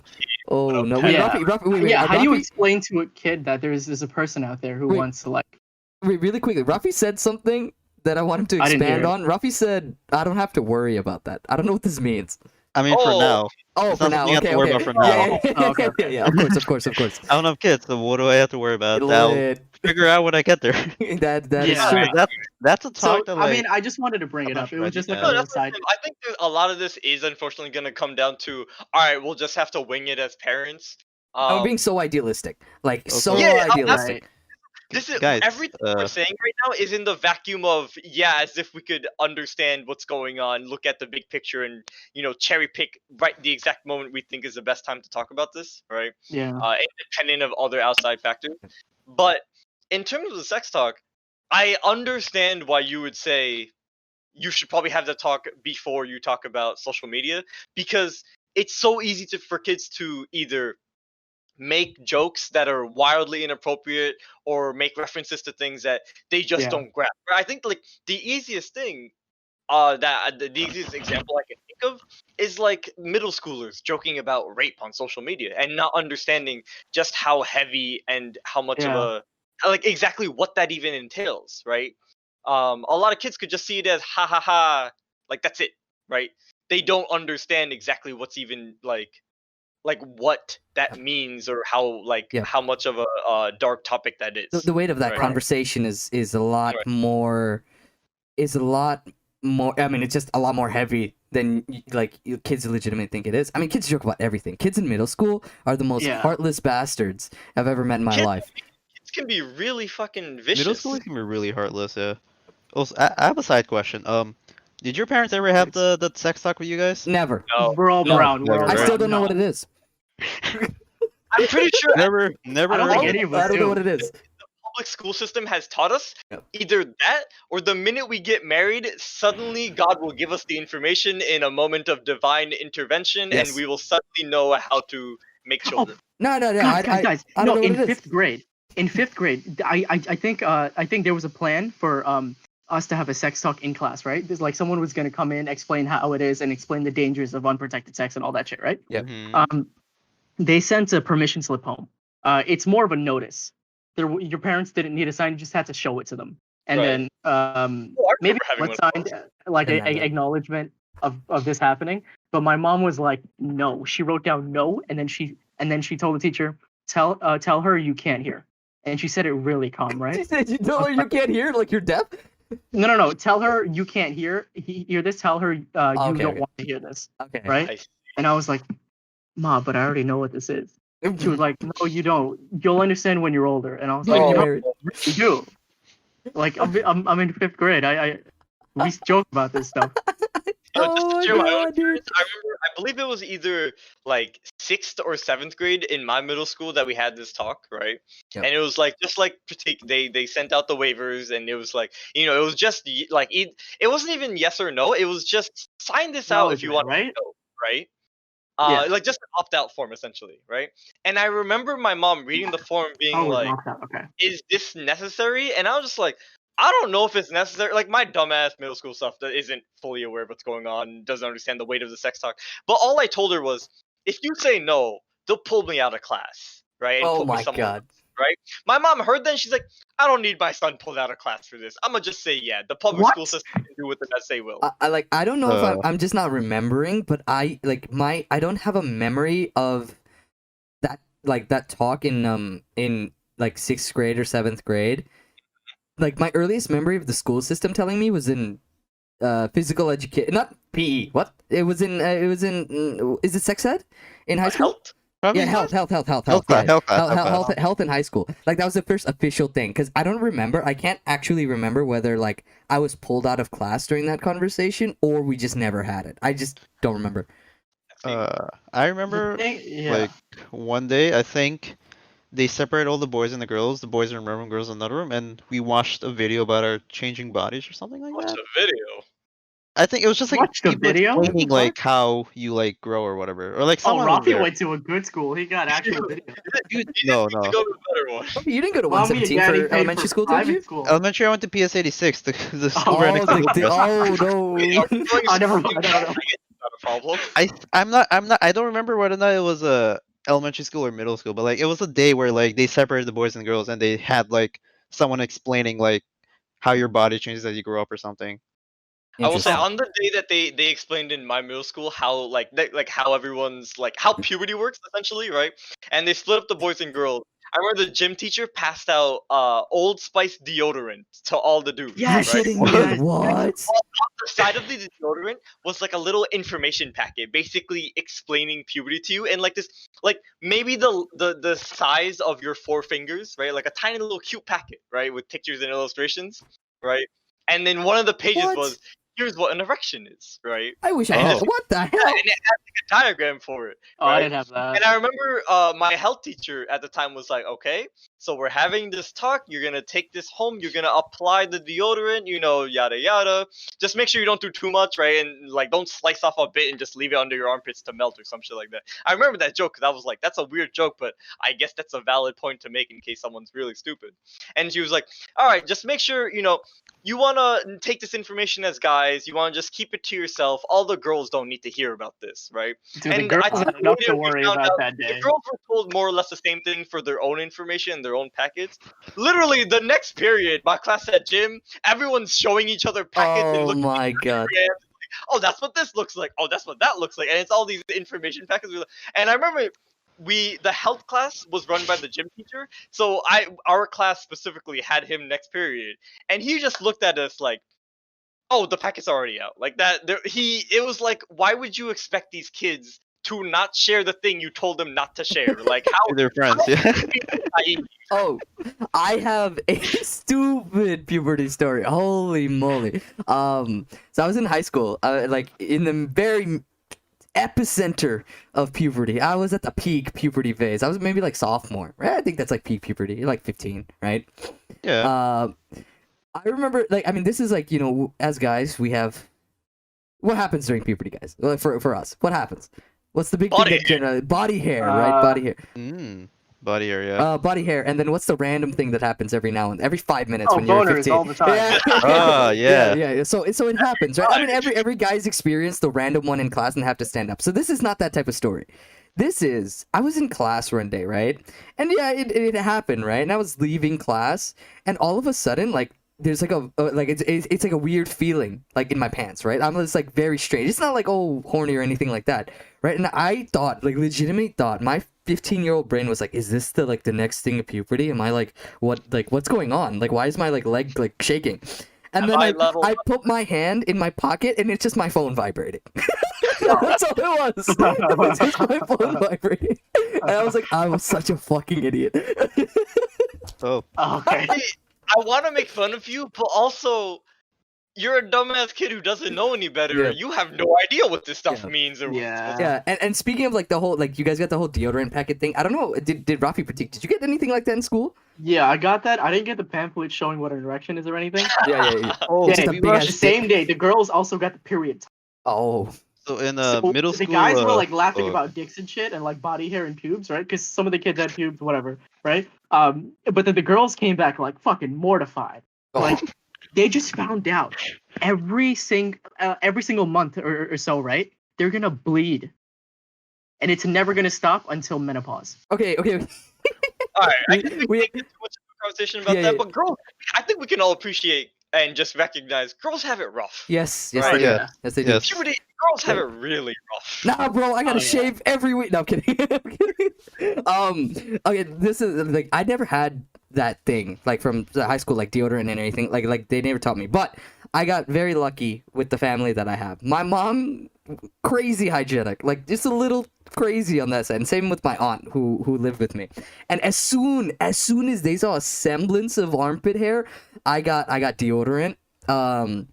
Oh what a no. Wait, Yeah. Rafi, wait, Yeah, how do you Rafi- explain to a kid that there's a person out there who Wait. wants to like? Wait, really quickly. Rafi said something that I want him to I didn't hear expand it. on. Rafi said, "I don't have to worry about that." I don't know what this means. I mean, for Oh. now, Oh, It's for not now. something I have Okay, to worry okay. about for Yeah, now. yeah, Oh, okay, okay. yeah. Of course. I don't have kids, so what do I have to worry about? I'll Lit. figure out when I get there. That is Yeah. true. Right. That's a So talk that like I mean, I just wanted to bring I'm it not up. It sure was I just need like that. a No, little that's side. I think that a lot of this is unfortunately going to come down to, all right, we'll just have to wing it as parents. I'm being so idealistic. Like, so Yeah, idealistic. Right. This is Guys, everything we're saying right now is in the vacuum of, yeah, as if we could understand what's going on, look at the big picture, and cherry pick right the exact moment we think is the best time to talk about this, right? Yeah. Independent of other outside factors. But in terms of the sex talk, I understand why you would say you should probably have the talk before you talk about social media, because it's so easy for kids to either make jokes that are wildly inappropriate or make references to things that they just Yeah. don't grasp. I think like the easiest thing the easiest example I can think of is like middle schoolers joking about rape on social media and not understanding just how heavy and how much of Yeah. a like exactly what that even entails, right? A lot of kids could just see it as ha ha ha, like that's it, right? They don't understand exactly what's even like what that means or how Yeah. how much of a dark topic that is. The weight of that Right. conversation is a lot Right. more. Is a lot more. I mean, it's just a lot more heavy than like kids legitimately think it is. I mean, kids joke about everything. Kids in middle school are the most Yeah. heartless bastards I've ever met in my Kids- life. Kids can be really fucking vicious. middle school can be really heartless. Yeah. Also, I have a side question. Did your parents ever have the sex talk with you guys? Never. No. We're all No. brown. We're all I I brown. still don't know No. what it is. I'm pretty sure Never I don't heard think of any it. of us I don't know do. what it is. public school system has taught us Yep. either that or the minute we get married, suddenly God will give us the information in a moment of divine intervention, Yes. and we will suddenly know how to make children. No. Guys. I No, don't know in what it is. fifth grade. In fifth grade, I think there was a plan for us to have a sex talk in class, right? There's like someone was gonna come in, explain how it is, and explain the dangers of unprotected sex and all that shit, right? Yep. Mhm. They sent a permission slip home. It's more of a notice. Your parents didn't need to sign; you just had to show it to them, and Right. then Oh, I maybe remember having what one of signed those. like Didn't have that. acknowledgement of this happening. But my mom was like, no. She wrote down no, and then she told the teacher, tell her you can't hear, and she said it really calm, She right? said you tell her you can't hear, like you're deaf. No. Tell her you can't hear this. Tell her you okay, don't okay. want to hear this, Okay. right? I see. And I was like, Ma, but I already know what this is. She was like, no, you don't. You'll understand when you're older. And I was like, When Oh. you're no, married. you do. Like I'm in fifth grade. We joke about this stuff. Just Oh to share my own God, dude. experience, I believe it was either like 6th or 7th grade in my middle school that we had this talk, right? Yep. And it was like just like critique. They sent out the waivers, and it was like it was just like it wasn't even yes or no. It was just sign this out if you want Acknowledgement, to go, right? Yeah. like just an opt-out form essentially, right? And I remember my mom reading the form, being Oh, like, knocked out. Okay. "Is this necessary?" And I was just like, "I don't know if it's necessary." Like my dumbass middle school stuff that isn't fully aware of what's going on, doesn't understand the weight of the sex talk. But all I told her was, "If you say no, they'll pull me out of class, right, and Oh put me my somewhere." god. Right? My mom heard that and she's like, "I don't need my son pulled out of class for this. I'm gonna just say yeah. The public What? school system can do with it as they will." I don't know if Uh. I'm just not remembering, but I don't have a memory of that talk in like 6th grade or 7th grade. Like my earliest memory of the school system telling me was in physical education, not PE. What? It was in is it sex ed in high school? Health? Probably Yeah, health. Health class, Yeah, health class. health in high school. Like that was the first official thing. Because I don't remember. I can't actually remember whether like I was pulled out of class during that conversation or we just never had it. I just don't remember. I remember Yeah. like one day I think they separate all the boys and the girls. The boys are in one room, girls in another room, and we watched a video about our changing bodies or something like Watch that. a video. I think it was just like Watched a people video? explaining like how you like grow or whatever, or like Oh, someone was Rafi there. went to a good school. He got actual video. You No, need no. to go to a better one. You didn't go to Mommy and 117 Daddy for paid elementary school, did private you? school. Elementary, I went to PS86, the school Oh, right next to Oh, the house. no. Wait, are we going I never to- mind, I don't know. Not a problem. I'm not. I don't remember whether or not it was a elementary school or middle school, but like it was a day where like they separated the boys and girls, and they had like someone explaining like how your body changes as you grow up or something. I will say Interesting. on the day that they explained in my middle school how like how everyone's like how puberty works essentially, right? And they split up the boys and girls. I remember the gym teacher passed out Old Spice deodorant to all the dudes. You're Yes, right? shitting me. yes, What? The side of the deodorant was like a little information packet, basically explaining puberty to you, and like this, like maybe the size of your four fingers, right? Like a tiny little cute packet, right, with pictures and illustrations, right? And then one of the pages What? was, "Here's what an erection is," right? I wish I And had. Oh. What the Yeah, hell? and it had like a diagram for it. Oh, I right? didn't have that. And I remember my health teacher at the time was like, "Okay, so we're having this talk. You're gonna take this home. You're gonna apply the deodorant. You know, yada yada. Just make sure you don't do too much, right? And like, don't slice off a bit and just leave it under your armpits to melt or some shit like that." I remember that joke because I was like, "That's a weird joke, but I guess that's a valid point to make in case someone's really stupid." And she was like, "All right, just make sure you know." You want to take this information as guys. You want to just keep it to yourself. All the girls don't need to hear about this, right? Dude, the And girls I think had enough later to we worry found about out that day. the girls were told more or less the same thing for their own information and their own packets. Literally, the next period, my class at gym, everyone's showing each other packets and Oh looking my god. at oh, that's what this looks like. Oh, that's what that looks like. And it's all these information packets. And I remember the health class was run by the gym teacher. So our class specifically had him next period. And he just looked at us like, "Oh, the packet's already out." Like that. It was like, why would you expect these kids to not share the thing you told them not to share? Like how They're friends, yeah. naive. Oh, I have a stupid puberty story. Holy moly. So I was in high school, like in the very epicenter of puberty. I was at the peak puberty phase. I was maybe like sophomore, right? I think that's like peak puberty, like 15, right? Yeah. I remember, like, I mean, this is like, you know, as guys, we have. What happens during puberty, guys? Like, for us, what happens? What's the big Body thing that generally body hair, right? Body hair. Body hair, yeah. Body hair, and then what's the random thing that happens every now and every 5 minutes Oh, when you're boners 15? all the time. Yeah. Oh, yeah. yeah. So it happens, right? I mean, every guy's experienced the random one in class and have to stand up. So this is not that type of story. I was in class one day, right? And yeah, it happened, right? And I was leaving class, and all of a sudden, like, there's like it's like a weird feeling like in my pants, right? I'm just like very strange. It's not like horny or anything like that, right? And I thought, like, legitimately thought, my 15-year-old brain was like, is this the next thing of puberty? Am I like what's going on? Like, why is my leg like shaking? And then I put my hand in my pocket and it's just my phone vibrating. That's all it was. It's just my phone vibrating. And I was like, I was such a fucking idiot. Oh. Okay. I want to make fun of you, but also you're a dumbass kid who doesn't know any better. Yeah. You have no idea what this stuff means or Yeah. Yeah, and speaking of like the whole, like, you guys got the whole deodorant packet thing. I don't know, did Rafi Pratik, did you get anything like that in school? Yeah, I got that. I didn't get the pamphlet showing what an erection is or anything. Yeah. Oh, Just a we big rushed ass the same day. The girls also got the period. Oh. So in So middle the school, guys were like laughing oh, about dicks and shit and like body hair and pubes, right? Because some of the kids had pubes, whatever, right? But then the girls came back like fucking mortified. Oh. Like they just found out every single month or so, right? They're gonna bleed, and it's never gonna stop until menopause. Okay. All right, I We- think we we- can't get too much of a conversation about Yeah, that, yeah. but girls, I think we can all appreciate and just recognize girls have it rough. Yes, Right. they do. Yeah. Yes, they do. Yes. Puberty, girls have it really rough. Nah, bro, I gotta Oh, yeah. shave every week. No, I'm kidding. I'm kidding. Okay, this is like I never had that thing like from the high school, like deodorant and anything. Like they never taught me. But I got very lucky with the family that I have. My mom, crazy hygienic, like just a little crazy on that side. And same with my aunt who lived with me. And as soon as they saw a semblance of armpit hair, I got deodorant. And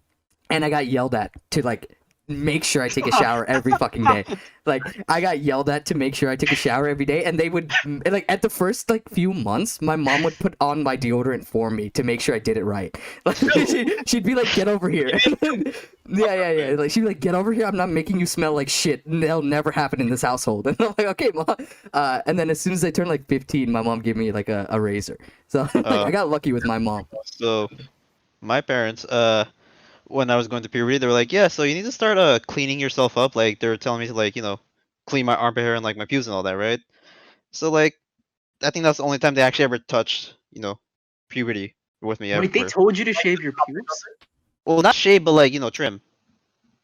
I got yelled at to like make sure I take a shower every fucking day. Like I got yelled at to make sure I took a shower every day, and they would like at the first like few months, my mom would put on my deodorant for me to make sure I did it right. Like she'd be like, "Get over here." Yeah. Like she'd be like, "Get over here. I'm not making you smell like shit. That'll never happen in this household." And I'm like, "Okay, mom." And then as soon as I turned like 15, my mom gave me like a razor. So like, I got lucky with my mom. So my parents, when I was going to puberty, they were like, yeah, so you need to start cleaning yourself up. Like they were telling me to like, clean my armpit hair and like my pubes and all that, right? So like, I think that's the only time they actually ever touched, puberty with me ever. Wait, they told you to shave your pubes? Well, not shave, but like, trim.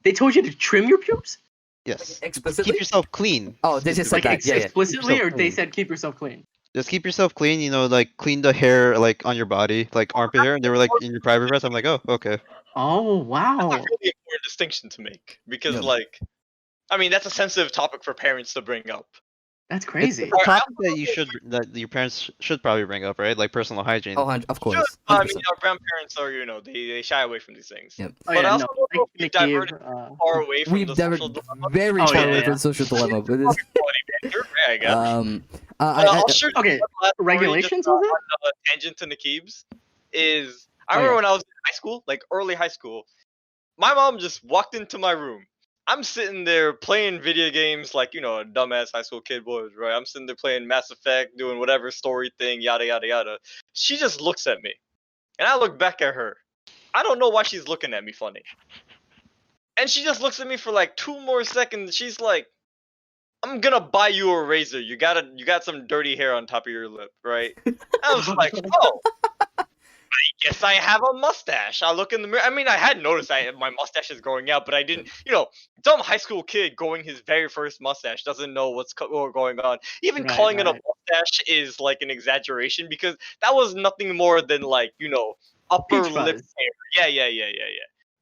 They told you to trim your pubes? Yes. Explicitly? Keep yourself clean. Oh, they just said Like that. Yeah. explicitly, Keep or yourself they clean. said keep yourself clean? Just keep yourself clean, like clean the hair like on your body, like armpit hair. And they were like in your private parts. I'm like, oh, okay. Oh wow. That's a really important distinction to make because, Yeah. like, I mean, that's a sensitive topic for parents to bring up. That's crazy. It's a topic that your parents should probably bring up, right? Like personal hygiene. Oh, of course. Sure, I mean, 100%. our grandparents are, they shy away from these things. Yep. Oh, But yeah, I also no, don't know if we Nick Cave, diverted far away from We've the never social dilemma. very Oh, far yeah, away yeah. from social dilemma. But this, You're right, I guess. I, I'll share okay, one last story regulations just on was it? the tangent to Nakib's is I Oh, remember yeah. when I was in high school, like early high school, my mom just walked into my room. I'm sitting there playing video games like, a dumbass high school kid would, right? I'm sitting there playing Mass Effect, doing whatever story thing, yada, yada, yada. She just looks at me. And I look back at her. I don't know why she's looking at me funny. And she just looks at me for like 2 more seconds. She's like, I'm gonna buy you a razor. You got some dirty hair on top of your lip, right? I was like, oh, I guess I have a mustache. I look in the mirror. I mean, I had noticed my mustache is growing out, but I didn't. Dumb high school kid growing his very first mustache doesn't know what's going on. Even Right, calling it a right. mustache is like an exaggeration because that was nothing more than like upper Peach lip fuzz. hair. Yeah.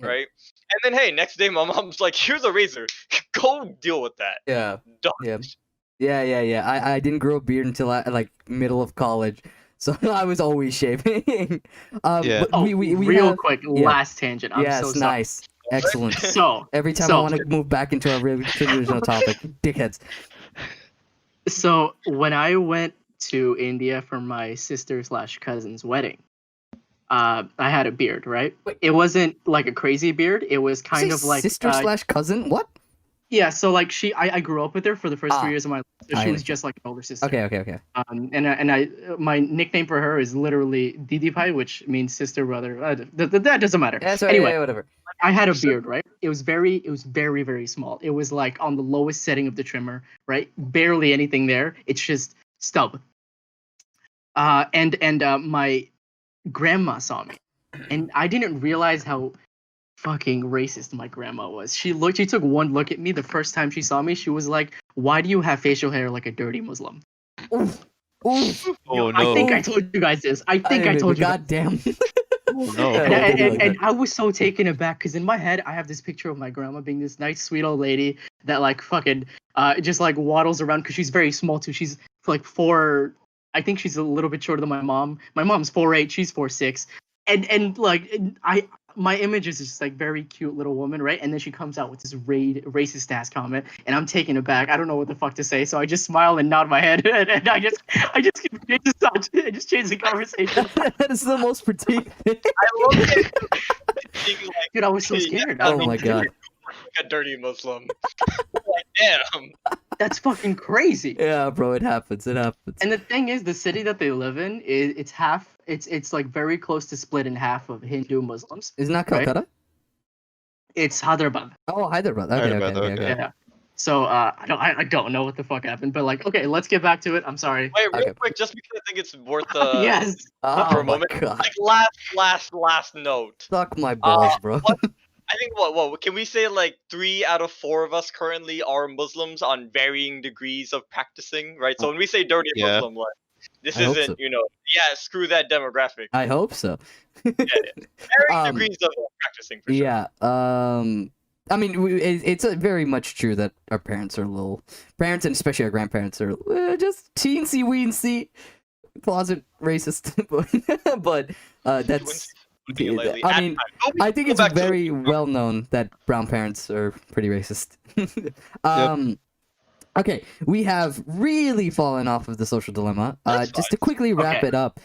Right. And then hey, next day my mom's like, "Here's a razor. Go deal with that." yeah. Done. Yeah. I didn't grow a beard until like middle of college, so I was always shaving. Yeah. But we real have, quick, yeah. last tangent. I'm yes, so sorry. nice, excellent. So Every time I So- want to move back into our original topic, dickheads. So when I went to India for my sister/cousin's wedding, I had a beard, right? Wait. It wasn't like a crazy beard. It was kind Say of like sister/cousin. What? yeah. So like I grew up with her for the first 3 years of my life. So I she was understand. just like an older sister. Okay. And my nickname for her is literally Didi Pai, which means sister brother. That doesn't matter. Yeah, sorry, Anyway, yeah, whatever. I had a beard, right? It was very, very small. It was like on the lowest setting of the trimmer, right? Barely anything there. It's just stub. And my grandma saw me, and I didn't realize how fucking racist my grandma was. She took one look at me the first time she saw me. She was like, "Why do you have facial hair like a dirty Muslim?" Oof. Oh I no. think I told you guys this. I told you. God damn. Oh no. Yeah, And, yeah, and I was so taken aback because in my head I have this picture of my grandma being this nice sweet old lady that like fucking just like waddles around because she's very small too. She's like 4. I think she's a little bit shorter than my mom. My mom's 4'8", she's 4'6", and like my image is just like very cute little woman, right? And then she comes out with this racist ass comment, and I'm taken aback. I don't know what the fuck to say, so I just smile and nod my head, and I just change the conversation. That is the most critique thing. I love it. Being like, Dude, I was so scared. Oh my god. a dirty Muslim. Like, damn. That's fucking crazy. Yeah, bro, it happens. It happens. And the thing is, the city that they live in is it's half. It's like very close to split in half of Hindu Muslims. Isn't that right? Calcutta? It's Hyderabad. Oh, Hyderabad. Okay, Hyderabad, okay. okay. Yeah. So I don't know what the fuck happened, but like, okay, let's get back to it. I'm sorry. Wait, real Okay. quick, just because I think it's worth Yes. Oh for a my moment. god. Like last note. Suck my balls, bro. I think what can we say like 3 out of 4 of us currently are Muslims on varying degrees of practicing, right? So when we say dirty Yeah. Muslim, like this I hope isn't, so. screw that demographic. I hope so. Varying degrees of practicing for sure. Yeah. I mean, it's very much true that our parents and especially our grandparents are just teensy weensy, closet racist, but that's. Lately. I mean, I think Go it's back to- very well known that brown parents are pretty racist. Okay, we have really fallen off of the social dilemma. That's Just to quickly wrap it up,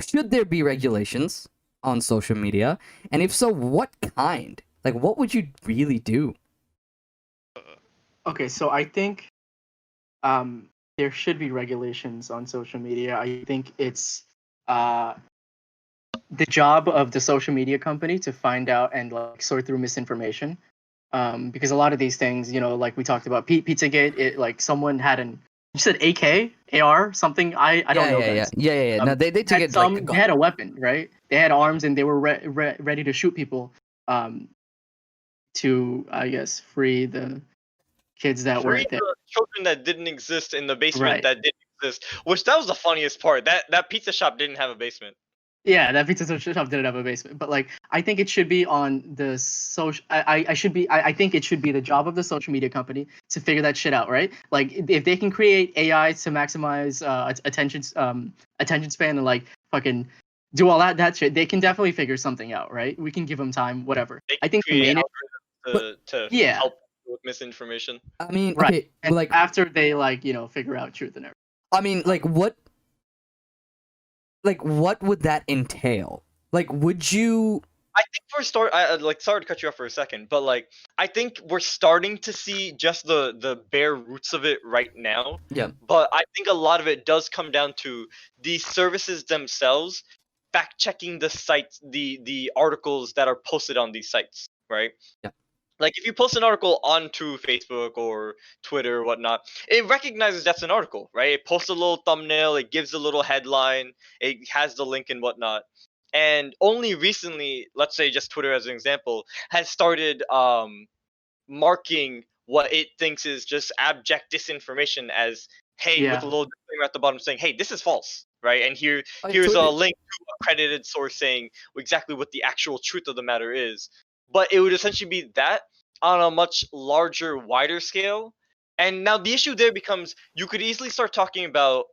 should there be regulations on social media? And if so, what kind? Like, what would you really do? Okay, so I think there should be regulations on social media. I think it's the job of the social media company to find out and like sort through misinformation. Because a lot of these things, like we talked about Pizzagate, it like someone had you said AK, AR, something. I don't know. Yeah. No, they took it like a they had a weapon, right? They had arms and they were ready to shoot people. To I guess free the kids that were Free there. the children that didn't exist in the basement Right. that didn't exist. Which that was the funniest part. That pizza shop didn't have a basement. Yeah, that pizza shop didn't have a basement, but like I think it should be on the social. I think it should be the job of the social media company to figure that shit out, right? Like if they can create AI to maximize attention span and like fucking do all that shit, they can definitely figure something out, right? We can give them time, whatever. They I think the create main algorithms to yeah. help with misinformation. I mean, Right. okay, and like after they like figure out truth and everything. I mean, what would that entail? Like, would you? I think sorry to cut you off for a second, but like I think we're starting to see just the bare roots of it right now. Yeah. But I think a lot of it does come down to the services themselves fact checking the sites, the articles that are posted on these sites, right? Yeah. Like if you post an article onto Facebook or Twitter or whatnot, it recognizes that's an article, right? It posts a little thumbnail, it gives a little headline, it has the link and whatnot. And only recently, let's say just Twitter as an example, has started marking what it thinks is just abject disinformation as, hey, Yeah. with a little disclaimer at the bottom saying, hey, this is false, right? And here's Twitter- a link to a credited source saying exactly what the actual truth of the matter is. But it would essentially be that on a much larger, wider scale. And now the issue there becomes you could easily start talking about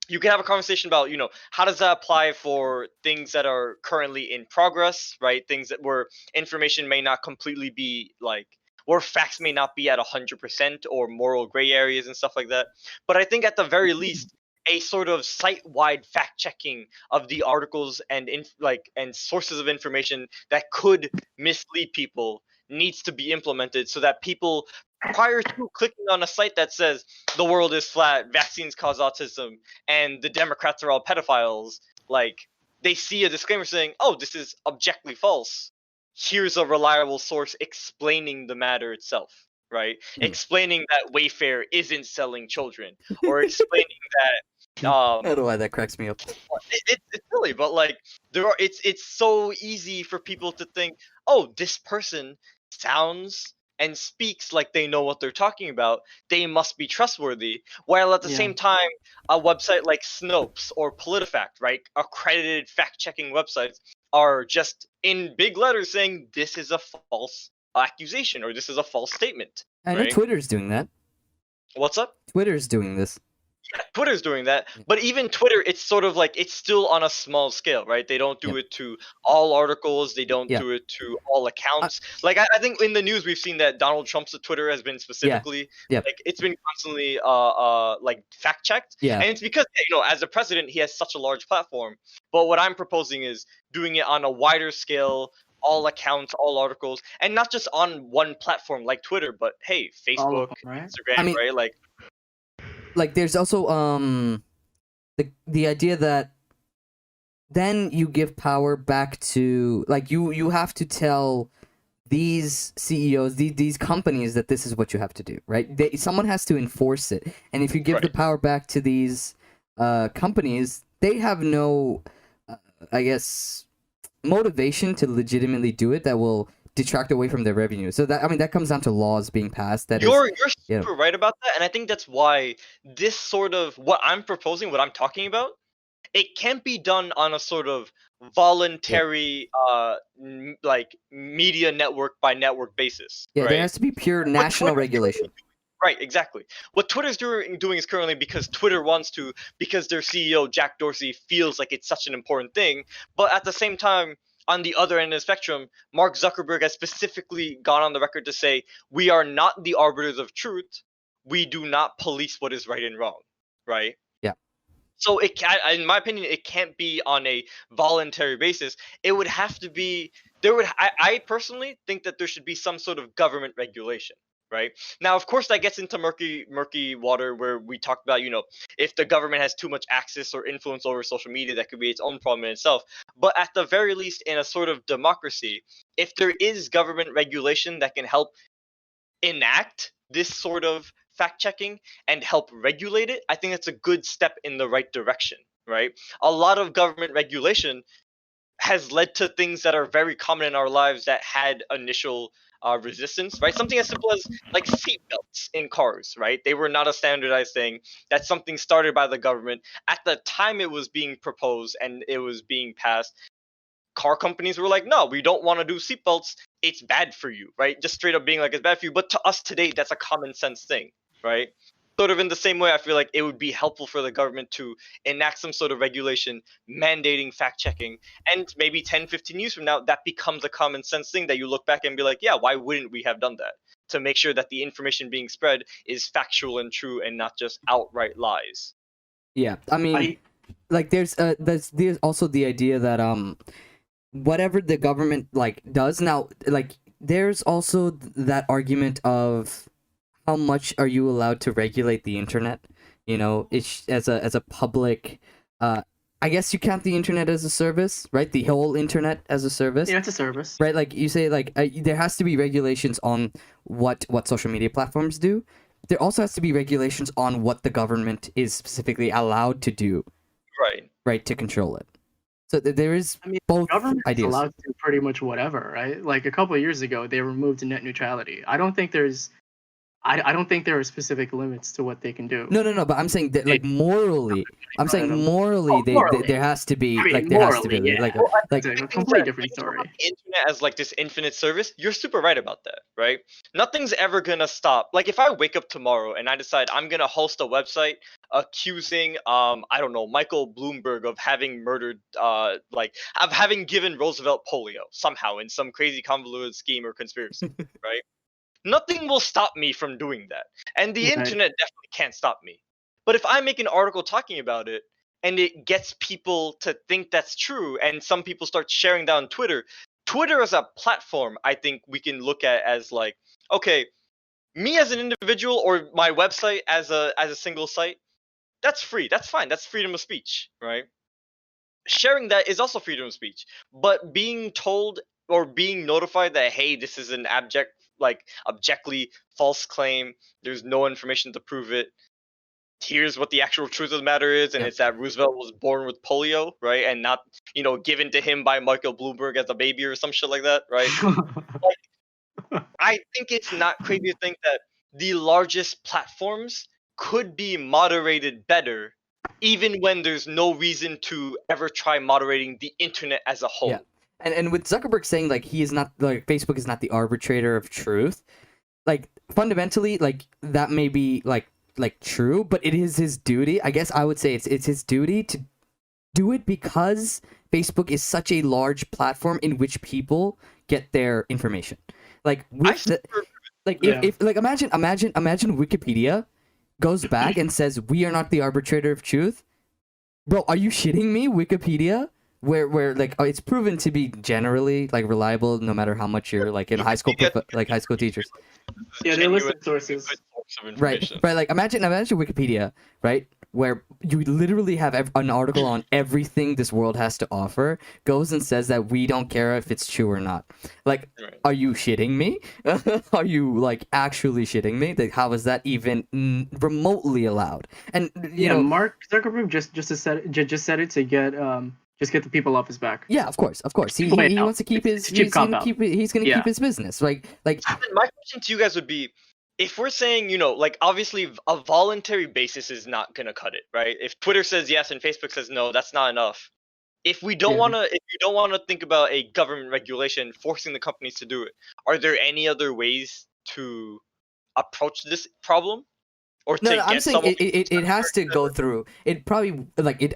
you can have a conversation about how does that apply for things that are currently in progress, right? Things that where information may not completely be like where facts may not be at 100% or moral gray areas and stuff like that. But I think at the very least a sort of site-wide fact checking of the articles and and sources of information that could mislead people needs to be implemented so that people prior to clicking on a site that says the world is flat, vaccines cause autism, and the Democrats are all pedophiles, like they see a disclaimer saying, "Oh, this is objectively false. Here's a reliable source explaining the matter itself." Right? Explaining that Wayfair isn't selling children, or explaining that I don't know why that cracks me up. it's silly, but like it's so easy for people to think, oh, this person sounds and speaks like they know what they're talking about. They must be trustworthy. While at the Yeah. same time, a website like Snopes or PolitiFact, right, accredited fact-checking websites, are just in big letters saying this is a false accusation or this is a false statement. I know Right. Twitter's doing that. What's up? Twitter's doing this. Twitter's doing that, but even Twitter, it's sort of like it's still on a small scale, right? They don't do it to all articles, they don't Yeah. do it to all accounts. Like I think in the news we've seen that Donald Trump's Twitter has been specifically like it's been constantly like fact checked, Yeah. and it's because as a president he has such a large platform. But what I'm proposing is doing it on a wider scale, all accounts, all articles, and not just on one platform like Twitter, but hey, All Facebook, of them, right? Instagram, I mean- right? Like there's also the idea that then you give power back to, like, you have to tell these CEOs, these companies, that this is what you have to do, right? Someone has to enforce it, and if you give the Right. power back to these companies, they have no, I guess, motivation to legitimately do it that will detract away from their revenue. So that, I mean, that comes down to laws being passed. You're yeah. super right about that, and I think that's why this sort of what I'm proposing, what I'm talking about, it can't be done on a sort of voluntary like media network by network basis, Yeah, right? there has to be pure What national Twitter's regulation. Right, exactly. What Twitter's doing is currently because Twitter wants to, because their CEO Jack Dorsey feels like it's such an important thing. But at the same time, on the other end of the spectrum, Mark Zuckerberg has specifically gone on the record to say, "We are not the arbiters of truth. We do not police what is right and wrong." Right. Yeah. So it can, in my opinion, it can't be on a voluntary basis. It would have to be there would. I personally think that there should be some sort of government regulation. Right. Now, of course, that gets into murky water where we talked about, if the government has too much access or influence over social media, that could be its own problem in itself. But at the very least, in a sort of democracy, if there is government regulation that can help enact this sort of fact checking and help regulate it, I think that's a good step in the right direction, right? A lot of government regulation has led to things that are very common in our lives that had initial resistance, right? Something as simple as like seatbelts in cars, right? They were not a standardized thing. That's something started by the government. At the time it was being proposed and it was being passed, car companies were like, no, we don't want to do seatbelts. It's bad for you, right? Just straight up being like, it's bad for you. But to us today, that's a common sense thing, right? Sort of in the same way, I feel like it would be helpful for the government to enact some sort of regulation mandating fact checking. And maybe 10, 15 years from now, that becomes a common sense thing that you look back and be like, yeah, why wouldn't we have done that? To make sure that the information being spread is factual and true and not just outright lies. Yeah, I mean, like there's also the idea that whatever the government like does now, like there's also that argument of how much are you allowed to regulate the internet. It's as a public, I guess you count the internet as a service, right? The whole internet as a service. Yeah, it's a service. Right, like you say, like there has to be regulations on what social media platforms do. There also has to be regulations on what the government is specifically allowed to do, right, to control it. So there is both Government is ideas. allowed to do pretty much whatever, right? Like a couple of years ago, they removed net neutrality. I don't think there are specific limits to what they can do. No, but I'm saying that, like, morally, there has to be, I mean, there has to be, morally, yeah. like, It's a completely different story. The internet as like this infinite service, you're super right about that, right? Nothing's ever gonna stop. Like if I wake up tomorrow and I decide I'm gonna host a website accusing I don't know, Michael Bloomberg of having murdered like of having given Roosevelt polio somehow in some crazy convoluted scheme or conspiracy, right? Nothing will stop me from doing that. And the Right. internet definitely can't stop me. But if I make an article talking about it and it gets people to think that's true and some people start sharing that on Twitter as a platform, I think we can look at as like, okay, me as an individual or my website as a single site, that's free. That's fine. That's freedom of speech, right? Sharing that is also freedom of speech. But being told or being notified that, hey, this is an objectively false claim, there's no information to prove it, here's what the actual truth of the matter is, and Yep. it's that Roosevelt was born with polio, right? And not, given to him by Michael Bloomberg as a baby or some shit like that, right? I think it's not crazy to think that the largest platforms could be moderated better, even when there's no reason to ever try moderating the internet as a whole. Yeah. And with Zuckerberg saying like he is not, like, Facebook is not the arbitrator of truth, like fundamentally, like that may be like true, but it is his duty. I guess I would say it's his duty to do it because Facebook is such a large platform in which people get their information. Like if like imagine Wikipedia goes back and says we are not the arbitrator of truth. Bro, are you shitting me, Wikipedia? where like it's proven to be generally like reliable no matter how much you're like in high school like high school teachers. Yeah, they're listed Genuine, sources. good source of Right, information. right. Like imagine Wikipedia, right, where you literally have an article on everything this world has to offer, goes and says that we don't care if it's true or not. Like, Right. are you shitting me? Are you like actually shitting me? Like, how is that even remotely allowed? And you Yeah, know, Mark Zuckerberg just said it to get just get the people off his back. yeah, of course. He Play it he out. wants to keep his. It's cheap He's gonna cop-out. keep Yeah. his business. Like Then my question to you guys would be, if we're saying, like obviously a voluntary basis is not gonna cut it, right? If Twitter says yes and Facebook says no, that's not enough. If you don't wanna think about a government regulation forcing the companies to do it, are there any other ways to approach this problem? Or to no, I'm get saying someone it has to go through. It probably like it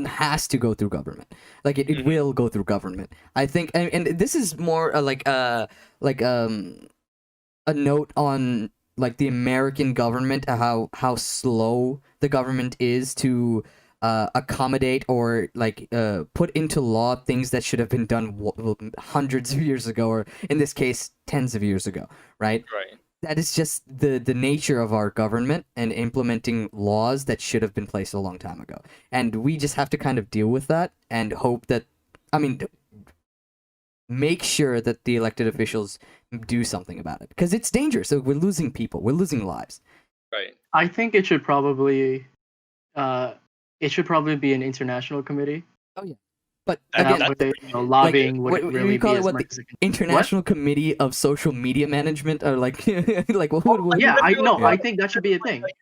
has to go through government. Like it will go through government. I think, and this is more like a note on like the American government, how slow the government is to accommodate or like put into law things that should have been done hundreds of years ago, or in this case tens of years ago, right? Right. That is just the nature of our government and implementing laws that should have been placed a long time ago. And we just have to kind of deal with that and hope that, I mean, make sure that the elected officials do something about it, because it's dangerous. So we're losing people, we're losing lives. Right. I think it should probably be an international committee. But And again, That way, lobbying what would you really call be it, as what much the as it can. International Committee of Social Media Management, or like like what Yeah, I Yeah. think that should be a thing. Like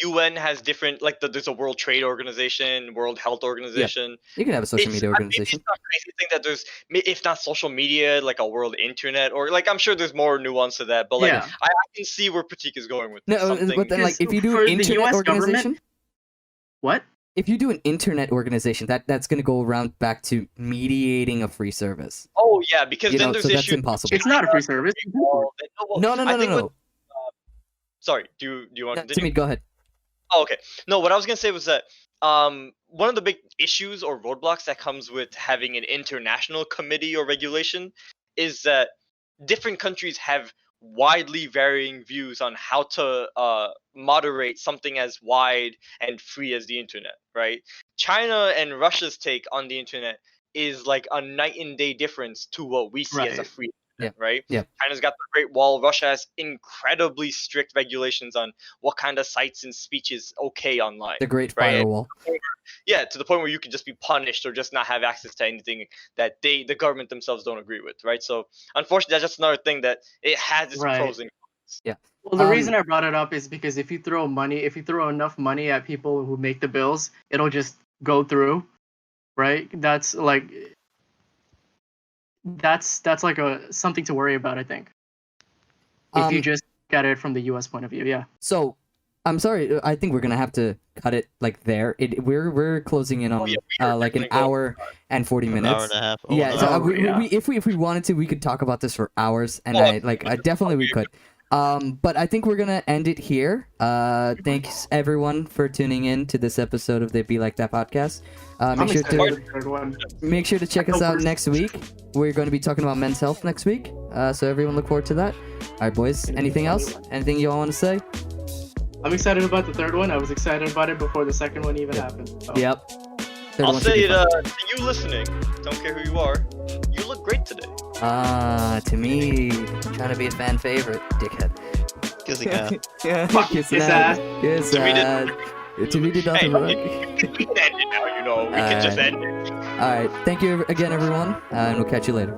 the UN has different, like there's a World Trade Organization, World Health Organization. you can have a social media organization. It's not crazy to think that there's, if not social media, like a world internet, or like I'm sure there's more nuance to that. But like Yeah. I can see where Pratik is going with this. No, Something, but then like if you do For an the internet US organization, government- What? if you do an internet organization, that's going to go around back to mediating a free service. oh yeah, because You then know, there's so that's issues. impossible. It's not a free service. Well, No, I think no. with- sorry, do you want to To continue? me, go ahead. Oh, okay. No, what I was gonna say was that one of the big issues or roadblocks that comes with having an international committee or regulation is that different countries have widely varying views on how to moderate something as wide and free as the internet, right? China and Russia's take on the internet is like a night and day difference to what we see as a Right. free internet, right? Yeah. China's got the Great Wall. Russia has incredibly strict regulations on what kind of sites and speech is okay online. The Great Right. Firewall. Yeah, to the point where you could just be punished or just not have access to anything that the government themselves don't agree with, right? So unfortunately, that's just another thing that it has its Right. pros and Well, the Um, reason I brought it up is because if you throw enough money at people who make the bills, it'll just go through, right? That's like something to worry about, I think. If you just look at it from the U.S. point of view, yeah. So, I'm sorry. I think we're gonna have to cut it like there. We're closing in on yeah, we are like an definitely going hour and 40 An minutes. hour and a half. Yeah, an so hour. yeah. if we wanted to, we could talk about this for hours, and Oh, I definitely we could. But I think we're gonna end it here. Thanks everyone for tuning in to this episode of the Be Like That podcast. I'm Make sure excited to for the third one. make sure to check us out next week. We're going to be talking about men's health next week. So everyone look forward to that. All right, boys. Anything else? Anything you all want to say? I'm excited about the third one. I was excited about it before the second one even happened. So. Yep. Third I'll one should say be it fun. to you listening. Don't care who you are. You look great today. To me, trying to be a fan favorite, dickhead. Kissing ass. Fuck, Kiss kiss ass. ass. Kiss To me, ass. To me, did Hey, nothing wrong. we can end it now. We can just end it. All right. Thank you again, everyone, and we'll catch you later.